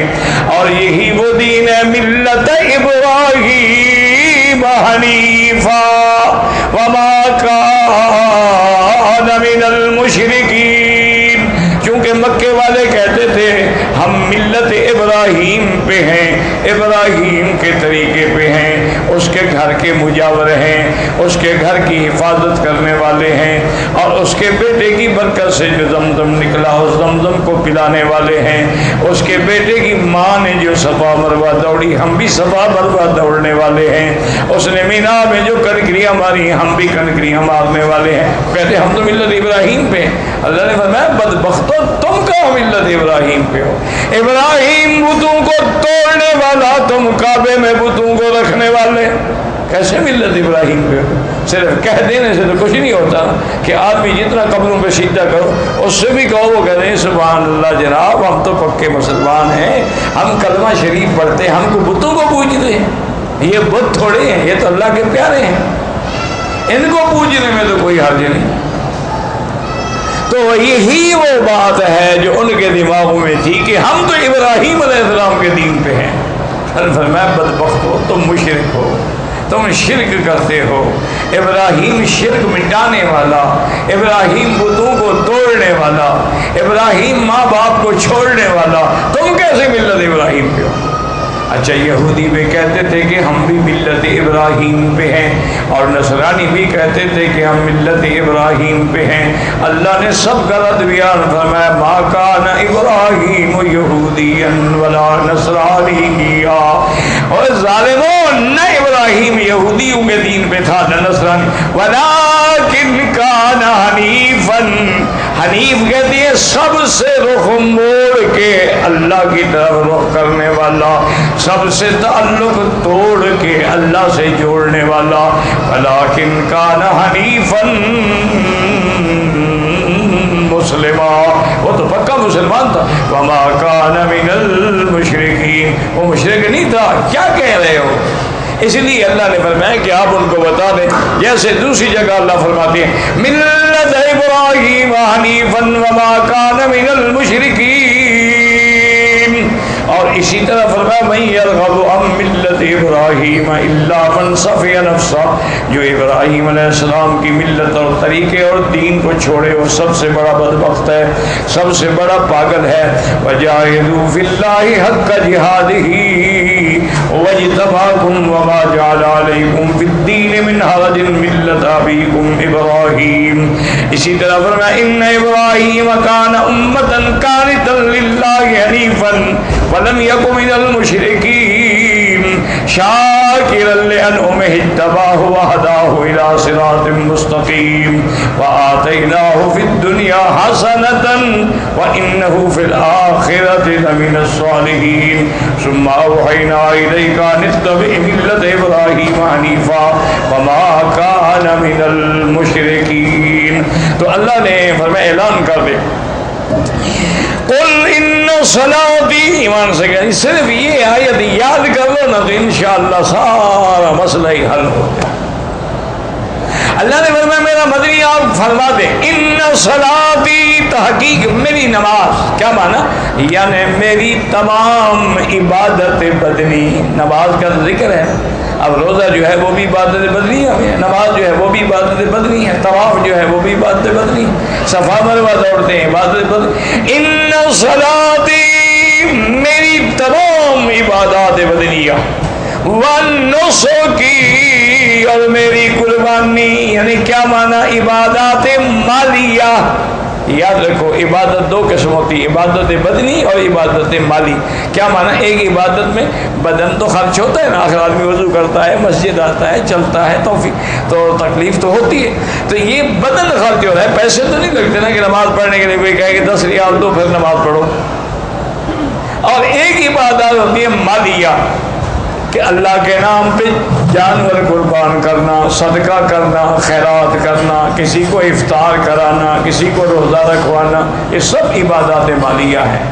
اور یہی وہ دین ہے ملت ابراہیم حنیفا وما کان من المشرکین، چونکہ مکے والے کہتے تھے ہم ملت ابراہیم پہ ہیں، ابراہیم کے طریقے پہ ہیں، اس کے گھر کے مجاور ہیں، اس کے گھر کی حفاظت کرنے والے ہیں، اور اس کے بیٹے کی برکت سے جو زمزم نکلا اس زمزم کو پلانے والے ہیں، اس کے بیٹے کی ماں نے جو صفا مروہ دوڑی ہم بھی صفا مروہ دوڑنے والے ہیں، اس نے مینا میں جو کنکریاں ماری ہم بھی کنکریاں مارنے والے ہیں، کہتے ہم تو ملت ابراہیم پہ۔ اللہ نے فرمایا بدبختو تم کہاں ملت ابراہیم پہ ہو، ابراہیم بتوں کو توڑنے والا، تم کعبے میں بتوں کو رکھنے والے، کیسے ملت ابراہیم پہ ہو؟ صرف کہہ دینے سے تو کچھ نہیں ہوتا کہ آدمی جتنا قبروں پہ سجدہ کرو اس سے بھی کہو، وہ کہتے ہیں سبحان اللہ جناب ہم تو پکے مسلمان ہیں، ہم کلمہ شریف پڑھتے ہیں، ہم کو بتوں کو پوجتے ہیں، یہ بت تھوڑے ہیں، یہ تو اللہ کے پیارے ہیں، ان کو پوجنے میں تو کوئی حرج نہیں۔ تو یہی وہ بات ہے جو ان کے دماغوں میں تھی کہ ہم تو ابراہیم علیہ السلام کے دین پہ ہیں۔ فرمایا بدبخت ہو، تم مشرک ہو، تم شرک کرتے ہو، ابراہیم شرک مٹانے والا، ابراہیم بتوں کو توڑنے والا، ابراہیم ماں باپ کو چھوڑنے والا، تم کیسے ملت ابراہیم پہ ہو؟ اچھا یہودی بھی کہتے تھے کہ ہم بھی ملت ابراہیم پہ ہیں، اور نصرانی بھی کہتے تھے کہ ہم ملت ابراہیم پہ ہیں۔ اللہ نے سب غلط بیان فرمایا، ما کان ابراہیم یہودیا ولا نصرانیا۔ اور ظالموں، نہ ابراہیم یہودیوں کے دین پہ تھا نہ نصرانی، ولکن کان حنیفا، حنیف کہتی ہے سب سے رخ موڑ کے اللہ کی طرف رخ کرنے والا، سب سے تعلق توڑ کے اللہ سے جوڑنے والا، ولکن کان حنیفا مسلما، وہ تو پکا مسلمان تھا، وما کان من المشرکین، وہ مشرک نہیں تھا۔ کیا کہہ رہے ہو؟ اس لیے اللہ نے فرمایا کہ آپ ان کو بتا دیں، جیسے دوسری جگہ اللہ فرماتے ہیں ملت ابراہیم حنیفا وما کان من المشرکین، اور اسی طرح فرمایا من یرغب عن ملت ابراہیم الا من صفی نفسہ، جو ابراہیم علیہ السلام کی ملت اور طریقے اور دین کو چھوڑے وہ سب سے بڑا بدبخت ہے، سب سے بڑا پاگل ہے۔ وجاہدوا فی اللہ حق جہادہ واجتباکم وما جعل علیکم فی الدین من حرج ملت ابیکم ابراہیم۔ اسی طرح فرمایا ان ابراہیم کان امۃ قانتا للہ حنیفا ولم یک من المشرکین شاکرا لانعمہ اجتباہ وہداہ الی صراط مستقیم وآتیناہ فی الدنیا حسنۃ وانہ فی الآخرۃ لمن الصالحین ثم اوحینا الیک ان اتبع ملت ابراہیم حنیفا وما کان من المشرکین۔ تو اللہ نے فرمایا اعلان کر دے، قل ان صلاتی، ایمان سے کہ صرف یہ آیت یاد کر لو نا تو انشاءاللہ سارا مسئلہ ہی حل ہو جائے۔ اللہ نے فرمایا میرا مدنی آپ فرما دیں ان صلاتی، تحقیق میری نماز، کیا معنی؟ یعنی میری تمام عبادت بدنی، نماز کا ذکر ہے، اب روزہ جو ہے وہ بھی عبادت بدنی ہے، نماز جو ہے وہ بھی عبادت بدنی ہے، طواف جو ہے وہ بھی عبادت بدنی ہے، صفا مروہ دوڑتے ہیں عبادت بدنی۔ ان صلاتی، میری تمام عبادات بدنیہ، ونسکی، اور میری قربانی، یعنی کیا معنی؟ عبادات مالیہ۔ یاد رکھو عبادت دو قسم ہوتی ہے، عبادت بدنی اور عبادت مالی۔ کیا معنی؟ ایک عبادت میں بدن تو خرچ ہوتا ہے نا، آخر آدمی وضو کرتا ہے، مسجد آتا ہے، چلتا ہے، تو تکلیف تو ہوتی ہے، تو یہ بدن خرچ ہو رہا ہے، پیسے تو نہیں لگتے نا کہ نماز پڑھنے کے لیے کوئی کہے کہ 10 ریال دو پھر نماز پڑھو۔ اور ایک عبادت ہوتی ہے مالیہ، کہ اللہ کے نام پہ جانور قربان کرنا، صدقہ کرنا، خیرات کرنا، کسی کو افطار کرانا، کسی کو روزہ رکھوانا، یہ سب عبادات مالیہ ہیں۔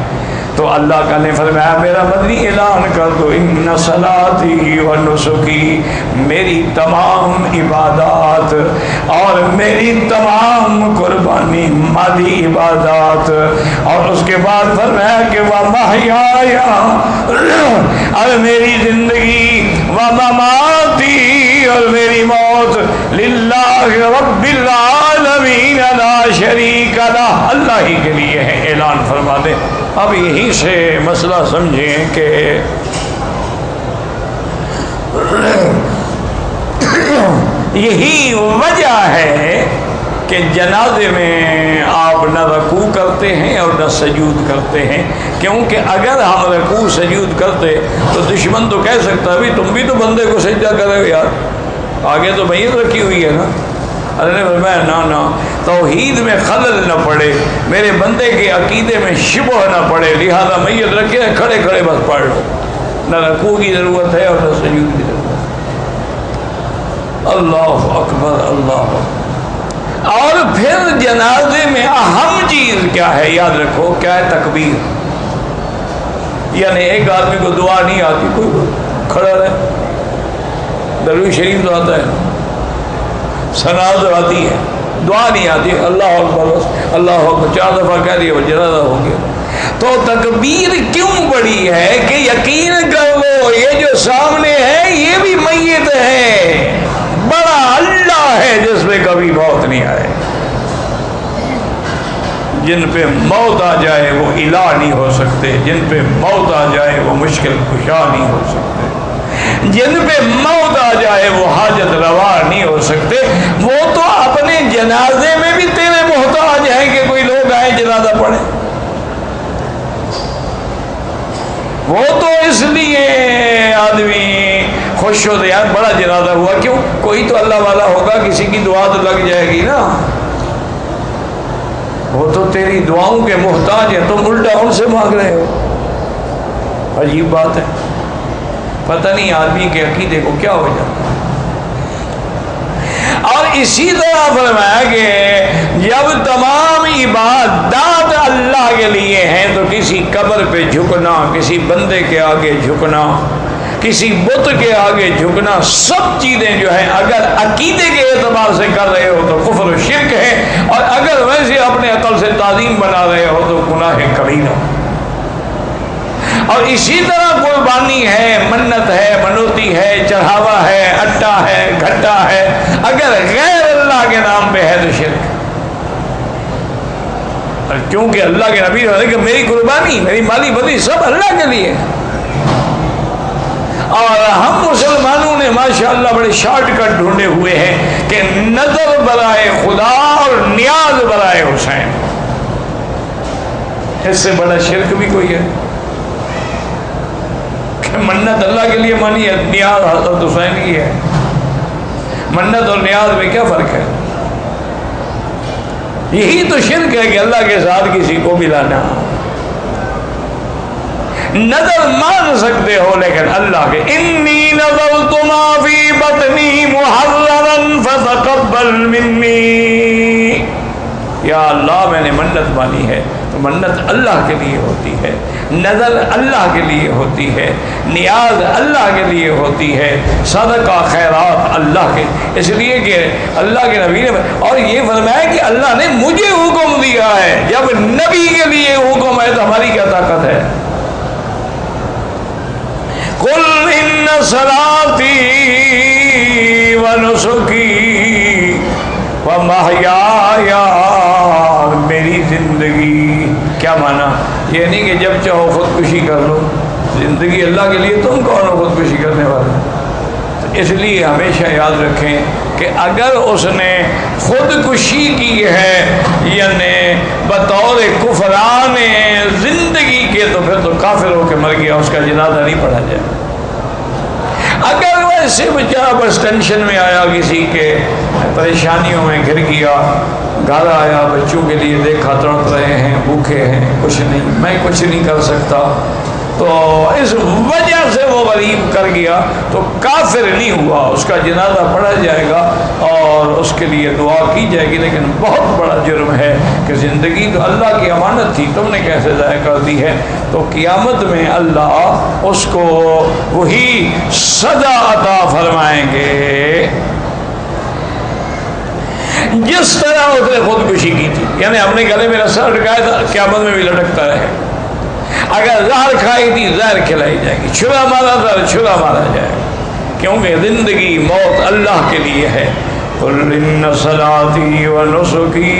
تو اللہ کا نے فرمایا میرا مدنی اعلان کر دو ان صلاتی و نسکی، میری تمام عبادات اور میری تمام قربانی مالی عبادات، اور اس کے بعد فرمایا کہ ومحیایا، اور میری زندگی، ومماتی، اور میری موت، للہ رب العالمین لا شریک لہ، اللہ ہی کے لیے ہے۔ اعلان فرما دے۔ اب یہیں سے مسئلہ سمجھیں کہ یہی وجہ ہے کہ جنازے میں آپ نہ رکوع کرتے ہیں اور نہ سجود کرتے ہیں، کیونکہ اگر ہم رکوع سجود کرتے تو دشمن تو کہہ سکتا ہے تم بھی تو بندے کو سجدہ کرے ہو یار، آگے تو میت رکھی ہوئی ہے نا۔ اللہ نے فرمایا نہ توحید میں خلل نہ پڑے، میرے بندے کے عقیدے میں شبہ نہ پڑے، لہذا میت رکھے کھڑے کھڑے بس پڑھ لو، نہ رکوع کی ضرورت ہے اور نہ سجود کی ضرورت ہے۔ اللہ اکبر، اللہ اکبر۔ اور پھر جنازے میں اہم چیز کیا ہے؟ یاد رکھو کیا ہے؟ تکبیر۔ یعنی ایک آدمی کو دعا نہیں آتی، کوئی کھڑا رہے، درود شریف تو آتا ہے، ثنا تو آتی ہے، دعا نہیں آتی، اللہ اکبر بس، اللہ اکبر 4 دفعہ کہہ دیا وہ جنازہ ہو گیا۔ تو تکبیر کیوں بڑی ہے کہ یقین کر لو یہ جو سامنے ہے یہ بھی میت ہے، بڑا اللہ ہے جس میں کبھی موت نہیں آئے۔ جن پہ موت آ جائے وہ الہ نہیں ہو سکتے، جن پہ موت آ جائے وہ مشکل کشا نہیں ہو سکتے، جن پہ موت آ جائے وہ حاجت روا نہیں ہو سکتے۔ وہ تو اپنے جنازے میں بھی تیرے محتاج ہیں کہ کوئی لوگ آئے جنازہ پڑھیں۔ وہ تو اس لیے آدمی خوش ہوتے یار بڑا جنازہ ہوا، کیوں؟ کوئی تو اللہ والا ہوگا، کسی کی دعا تو لگ جائے گی نا۔ وہ تو تیری دعاؤں کے محتاج ہیں، تم الٹا ان سے مانگ رہے ہو۔ عجیب بات ہے، پتہ نہیں آدمی کے عقیدے کو کیا ہو جاتا ہے۔ اور اسی طرح فرمایا کہ جب تمام عبادات اللہ کے لیے ہیں تو کسی قبر پہ جھکنا، کسی بندے کے آگے جھکنا، کسی بت کے آگے جھکنا، سب چیزیں جو ہیں اگر عقیدے کے اعتبار سے کر رہے ہو تو کفر و شرک ہے، اور اگر ویسے اپنے عقل سے تعظیم بنا رہے ہو تو گناہ کبیرہ۔ اور اسی طرح قربانی ہے، منت ہے، منوتی ہے، چڑھاوا ہے، اٹا ہے، گھٹا ہے، اگر غیر اللہ کے نام پہ ہے تو شرک۔ اور کیونکہ اللہ کے نبی نے کہ میری قربانی، میری مالی بدی سب اللہ کے لیے۔ اور ہم مسلمانوں نے ماشاءاللہ بڑے شارٹ کٹ ڈھونڈے ہوئے ہیں کہ نظر برائے خدا اور نیاز برائے حسین، اس سے بڑا شرک بھی کوئی ہے؟ منت اللہ کے لیے مانی ہے، نیاز حضرت حسین کی ہے۔ منت اور نیاز میں کیا فرق ہے؟ یہی تو شرک ہے کہ اللہ کے ساتھ کسی کو ملانا۔ نظر مان سکتے ہو لیکن اللہ کے انی نظرت ما فی بطنی محررا فتقبل منی، یا اللہ میں نے منت مانی ہے تو منت اللہ کے لیے ہوتی ہے، نظر اللہ کے لیے ہوتی ہے، نیاز اللہ کے لیے ہوتی ہے، صدقہ خیرات اللہ کے، اس لیے کہ اللہ کے نبی نے اور یہ فرمایا کہ اللہ نے مجھے حکم دیا ہے۔ جب نبی کے لیے حکم ہے تو ہماری کیا طاقت ہے؟ قل ان صلاتی ونسکی ومحیای، میری زندگی، کیا مانا؟ یہ نہیں کہ جب چاہو خودکشی کر لو، زندگی اللہ کے لیے، تم کون ہو خودکشی کرنے والے؟ اس لیے ہمیشہ یاد رکھیں کہ اگر اس نے خودکشی کی ہے یعنی بطور کفران زندگی کے تو پھر تو کافر ہو کے مر گیا، اس کا جنازہ نہیں پڑھا جائے۔ اگر ویسے بیچارہ بس ٹینشن میں آیا، کسی کے پریشانیوں میں گر گیا، گھر آیا، بچوں کے لیے دیکھا تڑپ رہے ہیں، بھوکے ہیں، کچھ نہیں، میں کچھ نہیں کر سکتا، تو اس وجہ سے وہ غریب کر گیا تو کافر نہیں ہوا، اس کا جنازہ پڑھا جائے گا اور اس کے لیے دعا کی جائے گی۔ لیکن بہت بڑا جرم ہے کہ زندگی تو اللہ کی امانت تھی، تم نے کیسے ضائع کر دی ہے؟ تو قیامت میں اللہ اس کو وہی سزا عطا فرمائیں گے جس طرح اس نے خودکشی کی تھی، یعنی اپنے گلے میں رسا لٹکایا تھا، قیامت میں بھی لٹکتا رہے۔ اگر زہر کھائی تھی زہر کھلائی جائے گی، چھرا مارا تھا چھرا مارا جائے گا، کیونکہ زندگی موت اللہ کے لیے ہے۔ قل ان صلاتی ونسکی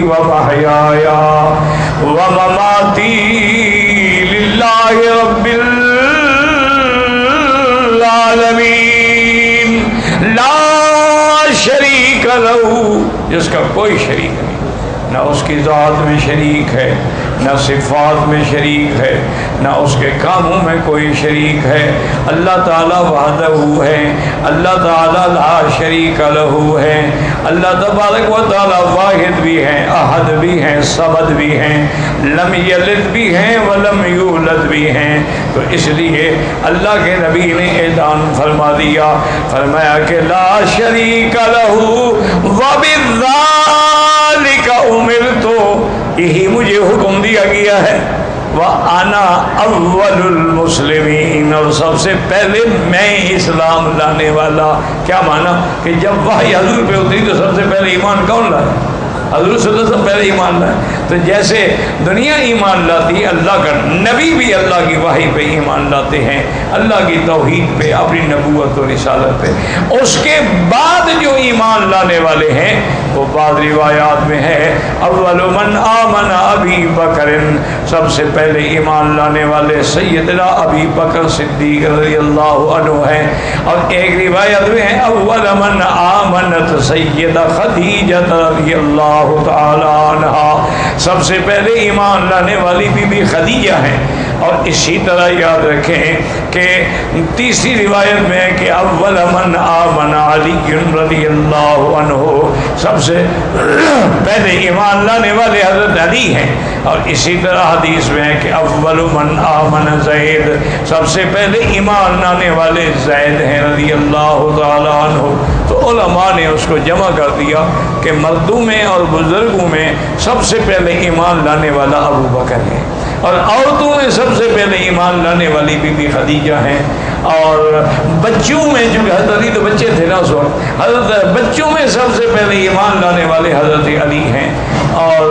ومحیای ومماتی للہ رب العالمین لا شریک لہ، جس کا کوئی شریک نہیں، نہ اس کی ذات میں شریک ہے، نہ صفات میں شریک ہے، نہ اس کے کاموں میں کوئی شریک ہے۔ اللہ تعالیٰ وحدہ ہے، اللہ تعالیٰ لا شریک لہ ہے، اللہ تبارک و تعالیٰ واحد بھی ہیں، احد بھی ہیں، صمد بھی ہیں، لم یلد بھی ہیں ولم یولد بھی ہیں۔ تو اس لیے اللہ کے نبی نے اعلان فرما دیا، فرمایا کہ لا شریک لہ وبذالک امرت، یہی مجھے حکم دیا گیا ہے، وَأَنَا أَوَّلُ الْمُسْلِمِينَ، اور سب سے پہلے میں اسلام لانے والا۔ کیا مانا؟ کہ جب وحی حضور پہ اتری تو سب سے پہلے ایمان کون لائے؟ حضور صلی اللہ علیہ وسلم پہلے ایمان لائے۔ تو جیسے دنیا ایمان لاتی ہے، اللہ کا نبی بھی اللہ کی وحی پہ ایمان لاتے ہیں، اللہ کی توحید پہ، اپنی نبوت و رسالت پہ۔ اس کے بعد جو ایمان لانے والے ہیں وہ بعض روایات میں ہے اول من آمن ابی بکر، سب سے پہلے ایمان لانے والے سیدنا ابی بکر صدیق رضی اللہ عنہ ہے۔ اور ایک روایت میں ہے اول من آمنت سیدہ خدیجہ رضی اللہ تعالی عنہا، سب سے پہلے ایمان لانے والی بی بی خدیجہ ہیں۔ اور اسی طرح یاد رکھیں کہ تیسری روایت میں ہے کہ اول من آمن علی رضی اللہ عنہ، سب سے پہلے ایمان لانے والے حضرت علی ہیں۔ اور اسی طرح حدیث میں ہے کہ اول من آمن زید، سب سے پہلے ایمان لانے والے زید ہیں رضی اللہ تعالی عنہ۔ تو علماء نے اس کو جمع کر دیا کہ مردوں میں اور بزرگوں میں سب سے پہلے ایمان لانے والا ابو بکر ہے، اور عورتوں میں سب سے پہلے ایمان لانے والی بی بی خدیجہ ہیں، اور بچوں میں جو حضرت علی تو بچے تھے نا اس وقت، حضرت بچوں میں سب سے پہلے ایمان لانے والے حضرت علی ہیں، اور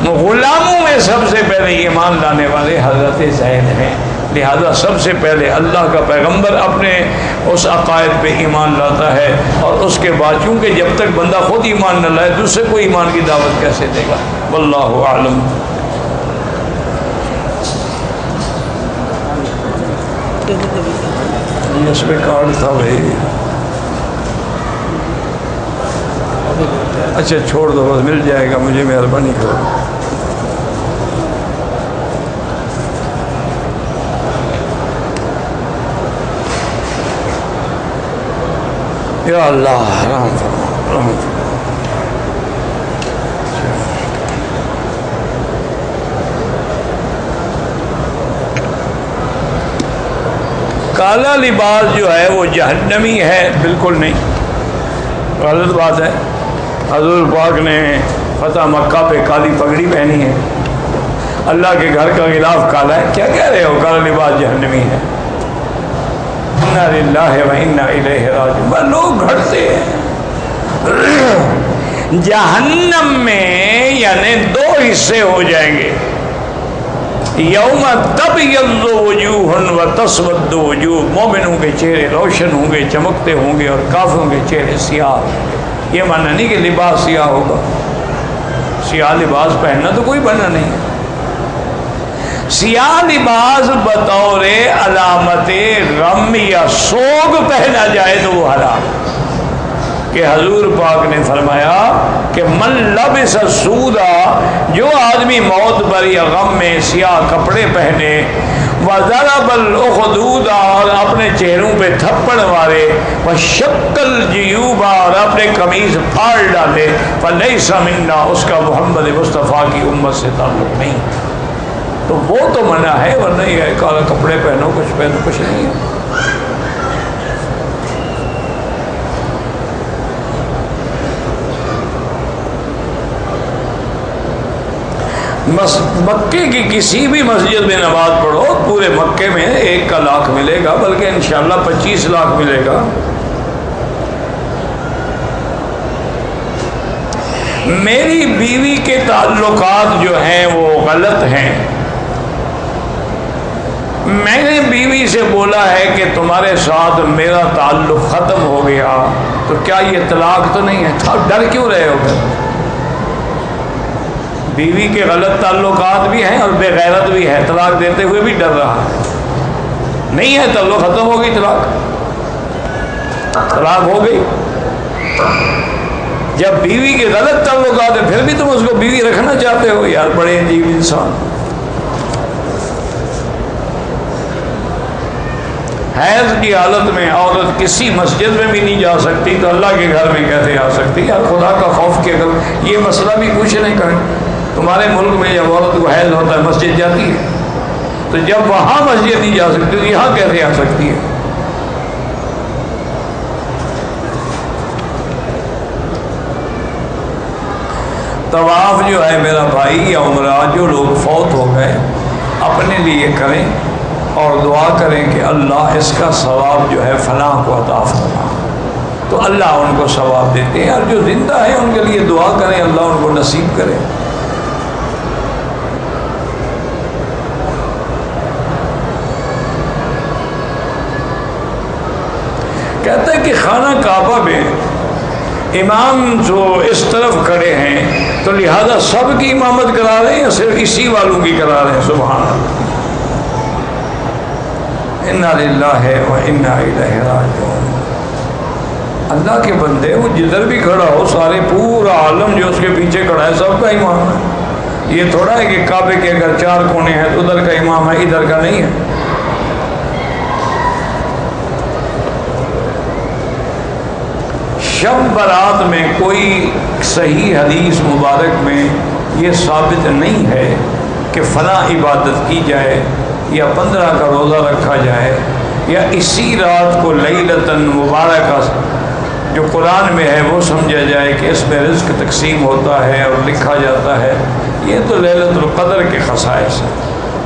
غلاموں میں سب سے پہلے ایمان لانے والے حضرت زید ہیں۔ لہذا سب سے پہلے اللہ کا پیغمبر اپنے اس عقائد پہ ایمان لاتا ہے، اور اس کے بعد چونکہ جب تک بندہ خود ایمان نہ لائے دوسرے کو ایمان کی دعوت کیسے دے گا؟ واللہ اعلم۔ اس میں کارڈ تھا بھائی، اچھا چھوڑ دو بس، مل جائے گا مجھے، مہربانی کرو۔ یا اللہ رحم فرما، رحم فرما۔ کالا لباس جو ہے وہ جہنمی ہے؟ بالکل نہیں، غلط بات ہے۔ حضور پاک نے فتح مکہ پہ کالی پگڑی پہنی ہے، اللہ کے گھر کا غلاف کالا ہے، کیا کہہ رہے ہو؟ کالا لباس جہنمی ہے؟ انا للہ و انا الیہ راجعون۔ بس لوگ گھڑتے ہیں۔ جہنم میں یعنی دو حصے ہو جائیں گے، یوم تبیض وجوہ و تسود وجوہ، مومنوں کے چہرے روشن ہوں گے، چمکتے ہوں گے، اور کافروں کے چہرے سیاہ۔ یہ معنی نہیں کہ لباس سیاہ ہوگا، سیاہ لباس پہننا تو کوئی منع نہیں ہے۔ سیاہ لباس بطور علامت غم یا سوگ پہنا جائے تو وہ حرام، کہ حضور پاک نے فرمایا کہ من لبس سودا، جو آدمی موت پر یا غم میں سیاہ کپڑے پہنے، وضرب الاخدود، اور اپنے چہروں پہ تھپڑ مارے، وشق الجیوب، اور اپنے قمیض پھاڑ ڈالے، فلیس منا، اس کا محمد مصطفیٰ کی امت سے تعلق نہیں۔ تو وہ تو منع ہے، ورنہ یہ کالا کپڑے پہنو کچھ پہنو کچھ نہیں ہے۔ مکے کی کسی بھی مسجد میں نماز پڑھو، پورے مکے میں 1 لاکھ ملے گا، بلکہ انشاءاللہ 25 لاکھ ملے گا۔ میری بیوی کے تعلقات جو ہیں وہ غلط ہیں، میں نے بیوی سے بولا ہے کہ تمہارے ساتھ میرا تعلق ختم ہو گیا، تو کیا یہ طلاق تو نہیں ہے؟ ڈر کیوں رہے ہو پھر؟ بیوی کے غلط تعلقات بھی ہیں اور بے غیرت بھی ہے، طلاق دیتے ہوئے بھی ڈر رہا نہیں ہے، تعلق ختم ہو گئی، طلاق ہو گئی۔ جب بیوی کے غلط تعلقات ہیں پھر بھی تم اس کو بیوی رکھنا چاہتے ہو؟ یار بڑے عجیب انسان۔ حیض کی حالت میں عورت کسی مسجد میں بھی نہیں جا سکتی، تو اللہ کے گھر میں کیسے آ سکتی؟ یار خدا کا خوف کے اگر یہ مسئلہ بھی کچھ نہیں کریں۔ تمہارے ملک میں جب عورت کو حیض ہوتا ہے مسجد جاتی ہے، تو جب وہاں مسجد نہیں جا سکتی تو یہاں کیسے آ سکتی ہے؟ طواف جو ہے میرا بھائی یا عمرہ، جو لوگ فوت ہو گئے اپنے لیے کریں اور دعا کریں کہ اللہ اس کا ثواب جو ہے فلاں کو عطا فرما، تو اللہ ان کو ثواب دیتے ہیں۔ اور جو زندہ ہے ان کے لیے دعا کریں، اللہ ان کو نصیب کرے۔ کہ خانہ کعبہ میں امام جو اس طرف کھڑے ہیں تو لہذا سب کی امامت کرا رہے ہیں یا صرف اسی والوں کی کرا رہے ہیں؟ سبحان اللہ، انا للہ و انا الیہ راجعون۔ اللہ کے بندے، وہ جدھر بھی کھڑا ہو سارے پورا عالم جو اس کے پیچھے کھڑا ہے سب کا امام ہے۔ یہ تھوڑا ہے کہ کعبے کے اگر 4 کونے ہیں تو ادھر کا امام ہے ادھر کا نہیں ہے۔ شب برات میں کوئی صحیح حدیث مبارک میں یہ ثابت نہیں ہے کہ فلاں عبادت کی جائے یا 15 کا روزہ رکھا جائے یا اسی رات کو لیلۃ مبارکہ جو قرآن میں ہے وہ سمجھا جائے کہ اس میں رزق تقسیم ہوتا ہے اور لکھا جاتا ہے۔ یہ تو لیلۃ القدر کے خصائص ہیں،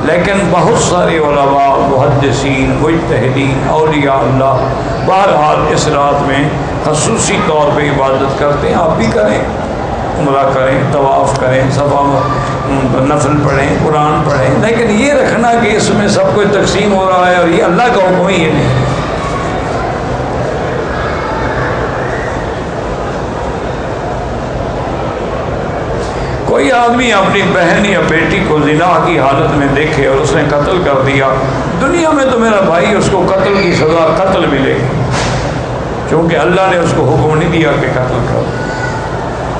لیکن بہت سارے علماء، محدثین، مجتہدین، اولیاء اللہ بہرحال اس رات میں خصوصی طور پہ عبادت کرتے ہیں۔ آپ بھی کریں، عمرہ کریں، طواف کریں، صفا نفل پڑھیں، قرآن پڑھیں، لیکن یہ رکھنا کہ اس میں سب کچھ تقسیم ہو رہا ہے اور یہ اللہ کا حکم ہے، یہ نہیں۔ کوئی آدمی اپنی بہن یا بیٹی کو زنا کی حالت میں دیکھے اور اس نے قتل کر دیا، دنیا میں تو میرا بھائی اس کو قتل کی سزا قتل ملے گی، کیونکہ اللہ نے اس کو حکم نہیں دیا کہ قتل کرو۔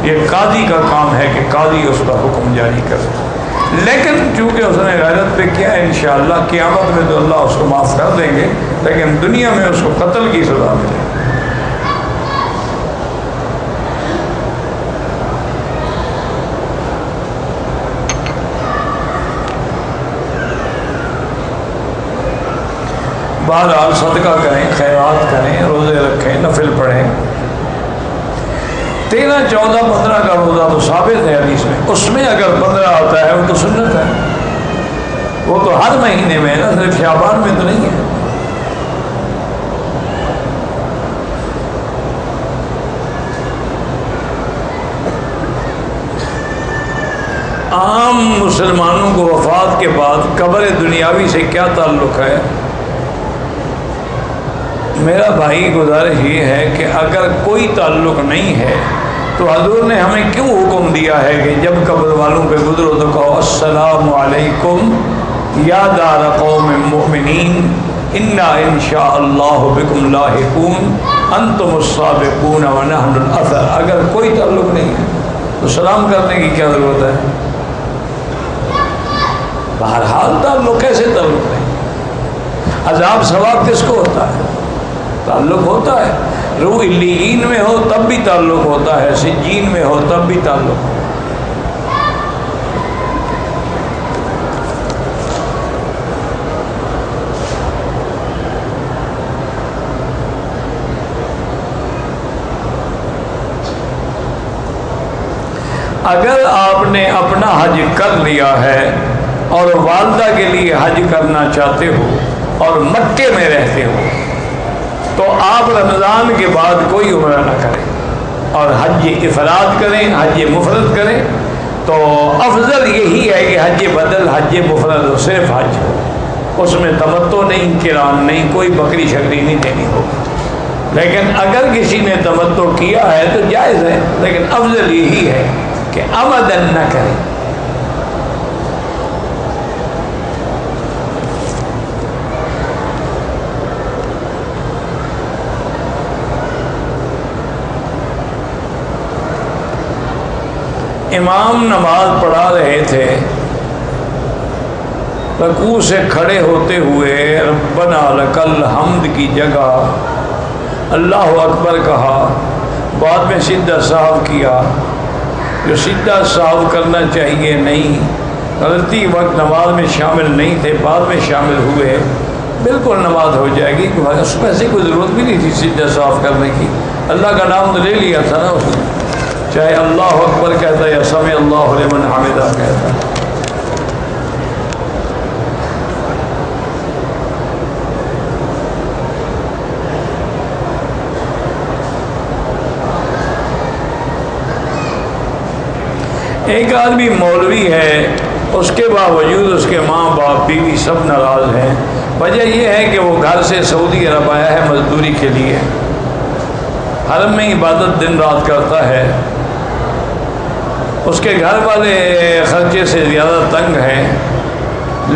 یہ قاضی کا کام ہے کہ قاضی اس کا حکم جاری کرے، لیکن چونکہ اس نے غیرت پہ کیا ہے، انشاءاللہ قیامت میں تو اللہ اس کو معاف کر دیں گے، لیکن دنیا میں اس کو قتل کی سزا ملے گی۔ بہرحال صدقہ کریں، خیرات کریں، روزے رکھیں، نفل پڑھیں۔ 13، 14، 15 کا روزہ تو ثابت ہے حدیث میں، اس میں اگر 15 آتا ہے وہ تو سنت ہے، وہ تو ہر مہینے میں ہے نا، صرف شعبان میں تو نہیں ہے۔ عام مسلمانوں کو وفات کے بعد قبر دنیاوی سے کیا تعلق ہے؟ میرا بھائی گزارش یہ ہے کہ اگر کوئی تعلق نہیں ہے تو حضور نے ہمیں کیوں حکم دیا ہے کہ جب قبر والوں پہ گزرو تو کہو السلام علیکم یا دار قوم مؤمنین انا انشاء اللہ بکم لاحقون انتم السابقون ونحن الاثر۔ اگر کوئی تعلق نہیں ہے تو سلام کرنے کی کیا ضرورت ہے؟ بہرحال تعلق کیسے تعلق نہیں؟ عذاب ثواب کس کو ہوتا ہے؟ تعلق ہوتا ہے، روح علیین میں ہو تب بھی تعلق ہوتا ہے، سجین میں ہو تب بھی تعلق ہوتا ہے۔ اگر آپ نے اپنا حج کر لیا ہے اور والدہ کے لیے حج کرنا چاہتے ہو اور مکے میں رہتے ہو تو آپ رمضان کے بعد کوئی عمرہ نہ کریں اور حج افراد کریں، حج مفرد کریں۔ تو افضل یہی ہے کہ حج بدل، حج مفرد ہو، صرف حج ہو، اس میں تمتع نہیں، قران نہیں، کوئی بکری شکری نہیں دینی ہوگی۔ لیکن اگر کسی نے تمتع کیا ہے تو جائز ہے، لیکن افضل یہی ہے کہ ابداً نہ کریں۔ امام نماز پڑھا رہے تھے، رکوع سے کھڑے ہوتے ہوئے ربنا لکل حمد کی جگہ اللہ اکبر کہا، بعد میں سیدھا صاف کیا، جو سیدھا صاف کرنا چاہیے نہیں، غلطی وقت نماز میں شامل نہیں تھے، بعد میں شامل ہوئے، بالکل نماز ہو جائے گی، کہ اس میں ایسی کوئی ضرورت بھی نہیں تھی سیدھا صاف کرنے کی، اللہ کا نام تو لے لیا تھا نا اس نے، چاہے اللہ اکبر کہتا ہے یا سمع اللہ لمن حمدہ کہتا ہے۔ ایک آدمی مولوی ہے، اس کے باوجود اس کے ماں باپ بیوی سب ناراض ہیں، وجہ یہ ہے کہ وہ گھر سے سعودی عرب آیا ہے مزدوری کے لیے، حرم میں عبادت دن رات کرتا ہے، اس کے گھر والے خرچے سے زیادہ تنگ ہیں،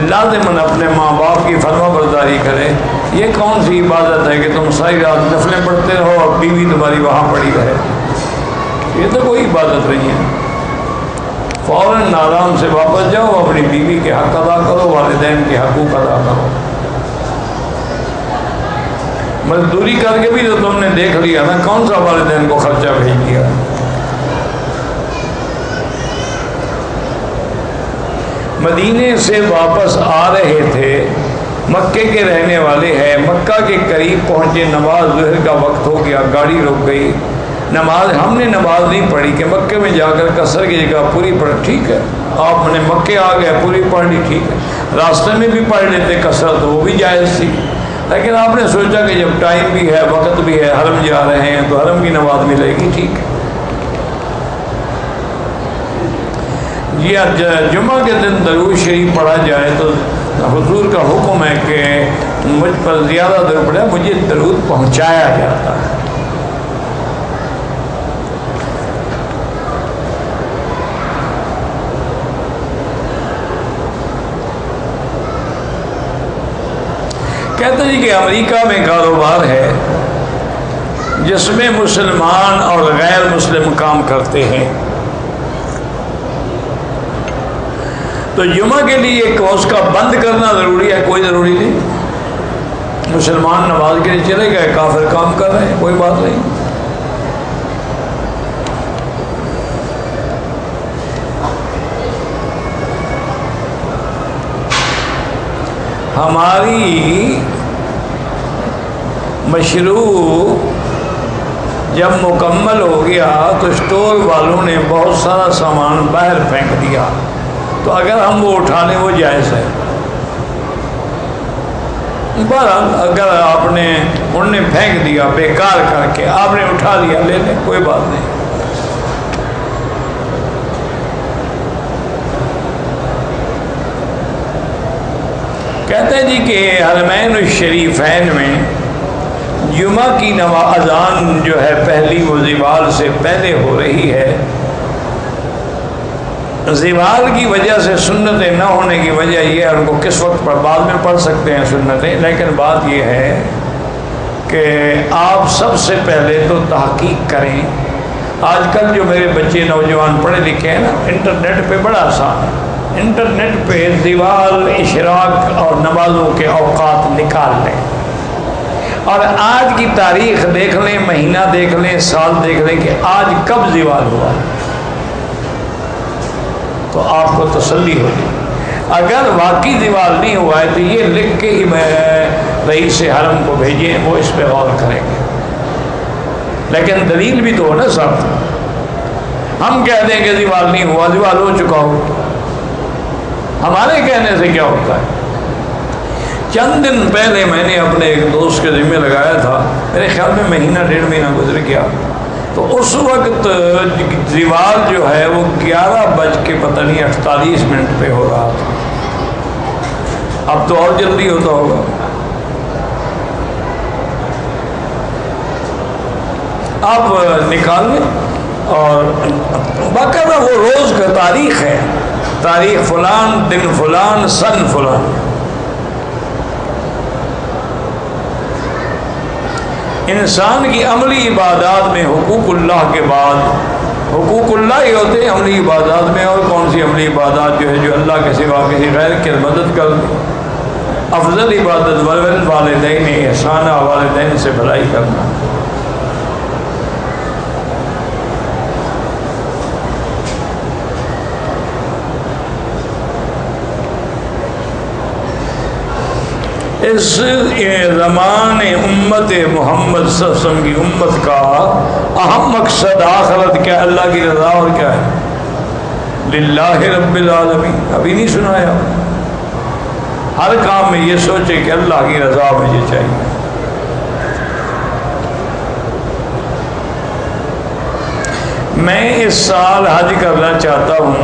لازماً اپنے ماں باپ کی فرما برداری کرے، یہ کون سی عبادت ہے کہ تم ساری رات نفلیں پڑھتے رہو اور بیوی تمہاری وہاں پڑی رہے؟ یہ تو کوئی عبادت نہیں ہے۔ فوراً آرام سے واپس جاؤ، اپنی بیوی کے حق ادا کرو، والدین کے حقوق ادا کرو۔ مزدوری کر کے بھی تو تم نے دیکھ لیا نا کون سا والدین کو خرچہ بھیج دیا۔ مدینے سے واپس آ رہے تھے، مکے کے رہنے والے ہیں، مکہ کے قریب پہنچے، نماز ظہر کا وقت ہو گیا، گاڑی رک گئی، نماز ہم نے نماز نہیں پڑھی کہ مکے میں جا کر قصر کی جگہ پوری پڑھ، ٹھیک ہے، آپ نے مکے آ گئے پوری پڑھ لی، ٹھیک ہے، راستے میں بھی پڑھ لیتے قصر تو وہ بھی جائز تھی، لیکن آپ نے سوچا کہ جب ٹائم بھی ہے، وقت بھی ہے، حرم جا رہے ہیں تو حرم کی نماز ملے گی، ٹھیک ہے۔ یہ جمعہ کے دن درود شریف پڑھا جائے تو حضور کا حکم ہے کہ مجھ پر زیادہ درود پڑھے، مجھے درود پہنچایا جاتا ہے۔ کہتے ہیں کہ امریکہ میں کاروبار ہے جس میں مسلمان اور غیر مسلم کام کرتے ہیں، تو جمعہ کے لیے اس کا بند کرنا ضروری ہے؟ کوئی ضروری نہیں، مسلمان نماز کے لیے چلے گئے، کافر کام کر رہے ہیں، کوئی بات نہیں۔ ہماری مشروع جب مکمل ہو گیا تو اسٹور والوں نے بہت سارا سامان باہر پھینک دیا، تو اگر ہم وہ اٹھا لیں وہ جائز ہے۔ بہرحال اگر آپ نے انہوں نے پھینک دیا بیکار کر کے، آپ نے اٹھا لیا، لے لیں، کوئی بات نہیں۔ کہتے ہیں جی کہ حرمین الشریفین میں جمعہ کی اذان جو ہے پہلی وہ زوال سے پہلے ہو رہی ہے، زوال کی وجہ سے سنتیں نہ ہونے کی وجہ یہ ہے، ان کو کس وقت پر بعد میں پڑھ سکتے ہیں سنتیں، لیکن بات یہ ہے کہ آپ سب سے پہلے تو تحقیق کریں۔ آج کل جو میرے بچے نوجوان پڑھے لکھے ہیں نا، انٹرنیٹ پہ بڑا آسان ہے، انٹرنیٹ پہ زوال، اشراق اور نمازوں کے اوقات نکال لیں اور آج کی تاریخ دیکھ لیں، مہینہ دیکھ لیں، سال دیکھ لیں کہ آج کب زوال ہوا، تو آپ کو تسلی ہوگی۔ اگر واقعی زوال نہیں ہوا ہے تو یہ لکھ کے ہی میں رئیس حرم کو بھیجیں، وہ اس پہ غور کریں گے، لیکن دلیل بھی تو ہو نا صاحب۔ ہم کہہ دیں کہ زوال نہیں ہوا، زوال ہو چکا ہو، ہمارے کہنے سے کیا ہوتا ہے؟ چند دن پہلے میں نے اپنے ایک دوست کے ذمہ لگایا تھا، میرے خیال میں مہینہ ڈیڑھ مہینہ گزر گیا، تو اس وقت زوال جو ہے وہ 11:48 پہ ہو رہا تھا، اب تو اور جلدی ہوتا ہوگا۔ آپ نکال لیں اور باقاعدہ وہ روز کا تاریخ ہے، تاریخ فلان، دن فلان، سن فلان۔ انسان کی عملی عبادات میں حقوق اللہ کے بعد حقوق اللہ ہی ہوتے ہیں عملی عبادات میں، اور کون سی عملی عبادات جو ہے جو اللہ کے سوا کسی غیر کی مدد کر دے۔ افضل عبادت والدین احسانہ، والدین سے بھلائی کرنا۔ اس زمان امت محمد صلی اللہ علیہ وسلم کی امت کا اہم مقصد آخرت کیا، اللہ کی رضا، اور کیا ہے؟ للہ رب العالمین۔ ابھی نہیں سنایا؟ ہر کام میں یہ سوچے کہ اللہ کی رضا مجھے چاہیے۔ میں اس سال حج کرنا چاہتا ہوں،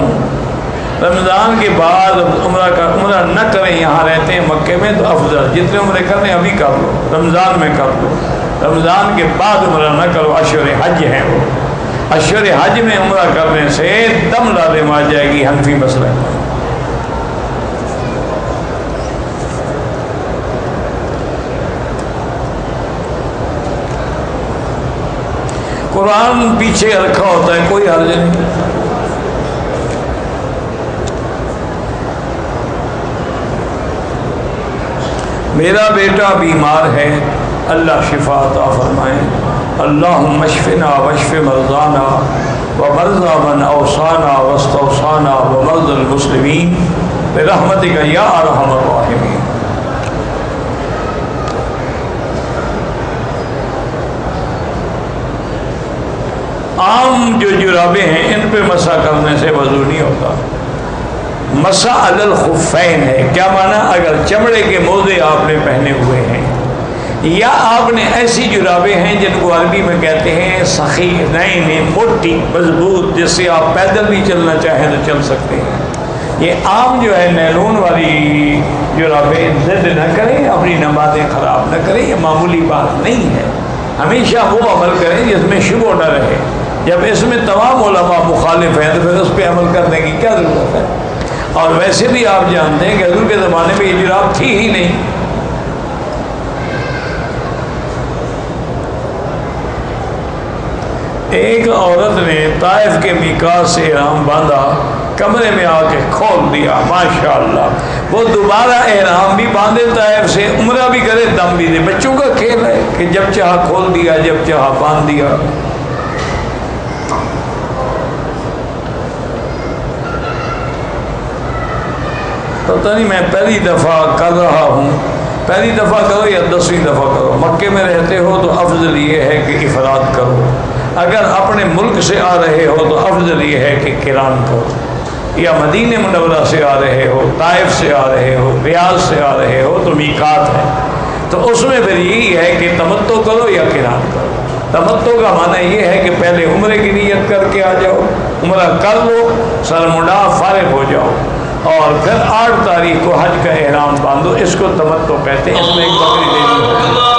رمضان کے بعد عمرہ نہ کریں، یہاں رہتے ہیں مکے میں تو افضل، جتنے عمرے کرنے ابھی کر لو، رمضان میں کر لو۔ رمضان کے بعد عمرہ نہ کرو، اشہر حج ہیں وہ، اشہر حج میں عمرہ کرنے سے دم لازم آ جائے گی، حنفی مسئلہ ہے۔ قرآن پیچھے رکھا ہوتا ہے، کوئی حرج نہیں۔ میرا بیٹا بیمار ہے، اللہ شفا عطا فرمائے۔ اللہم اشفنا واشف مرضانا ومرضى من اوصانا واستوصانا ومرضى المسلمین برحمتک یا ارحم الراحمین۔ عام جو جرابیں ہیں ان پہ مسح کرنے سے وضو نہیں ہوتا۔ مسح علی الخفین ہے، کیا معنی؟ اگر چمڑے کے موزے آپ نے پہنے ہوئے ہیں یا آپ نے ایسی جرابیں ہیں جن کو عربی میں کہتے ہیں سخی، نئی موٹی مضبوط، جس سے آپ پیدل بھی چلنا چاہیں تو چل سکتے ہیں۔ یہ عام جو ہے نیلون والی جرابیں ضد نہ کریں، اپنی نمازیں خراب نہ کریں، یہ معمولی بات نہیں ہے۔ ہمیشہ وہ عمل کریں جس میں شبہ نہ رہے۔ جب اس میں تمام علماء مخالف ہیں تو پھر اس پہ عمل کرنے کی کیا ضرورت ہے؟ اور ویسے بھی آپ جانتے ہیں کہ حضور کے زمانے میں یہ جراب تھی ہی نہیں۔ ایک عورت نے طائف کے میقات سے احرام باندھا، کمرے میں آ کے کھول دیا، ماشاءاللہ وہ دوبارہ احرام بھی باندھے طائف سے، عمرہ بھی کرے، دم بھی دے۔ بچوں کا کھیل ہے کہ جب چاہا کھول دیا، جب چاہا باندھ دیا۔ پتہ نہیں میں پہلی دفعہ کر رہا ہوں، پہلی دفعہ کرو یا 10ویں دفعہ کرو، مکے میں رہتے ہو تو افضل یہ ہے کہ افراد کرو، اگر اپنے ملک سے آ رہے ہو تو افضل یہ ہے کہ قران کرو، یا مدینہ منورہ سے آ رہے ہو، طائف سے آ رہے ہو، ریاض سے آ رہے ہو تو میقات ہے، تو اس میں پھر یہی ہے کہ تمتع کرو یا قران کرو۔ تمتع کا معنی یہ ہے کہ پہلے عمرے کی نیت کر کے آ جاؤ، عمرہ کر لو، سر منڈا فارغ ہو جاؤ، اور پھر 8 تاریخ کو حج کا احرام باندھو، اس کو تمتع کہتے ہیں۔ اس میں ایک بکری دینی ہے۔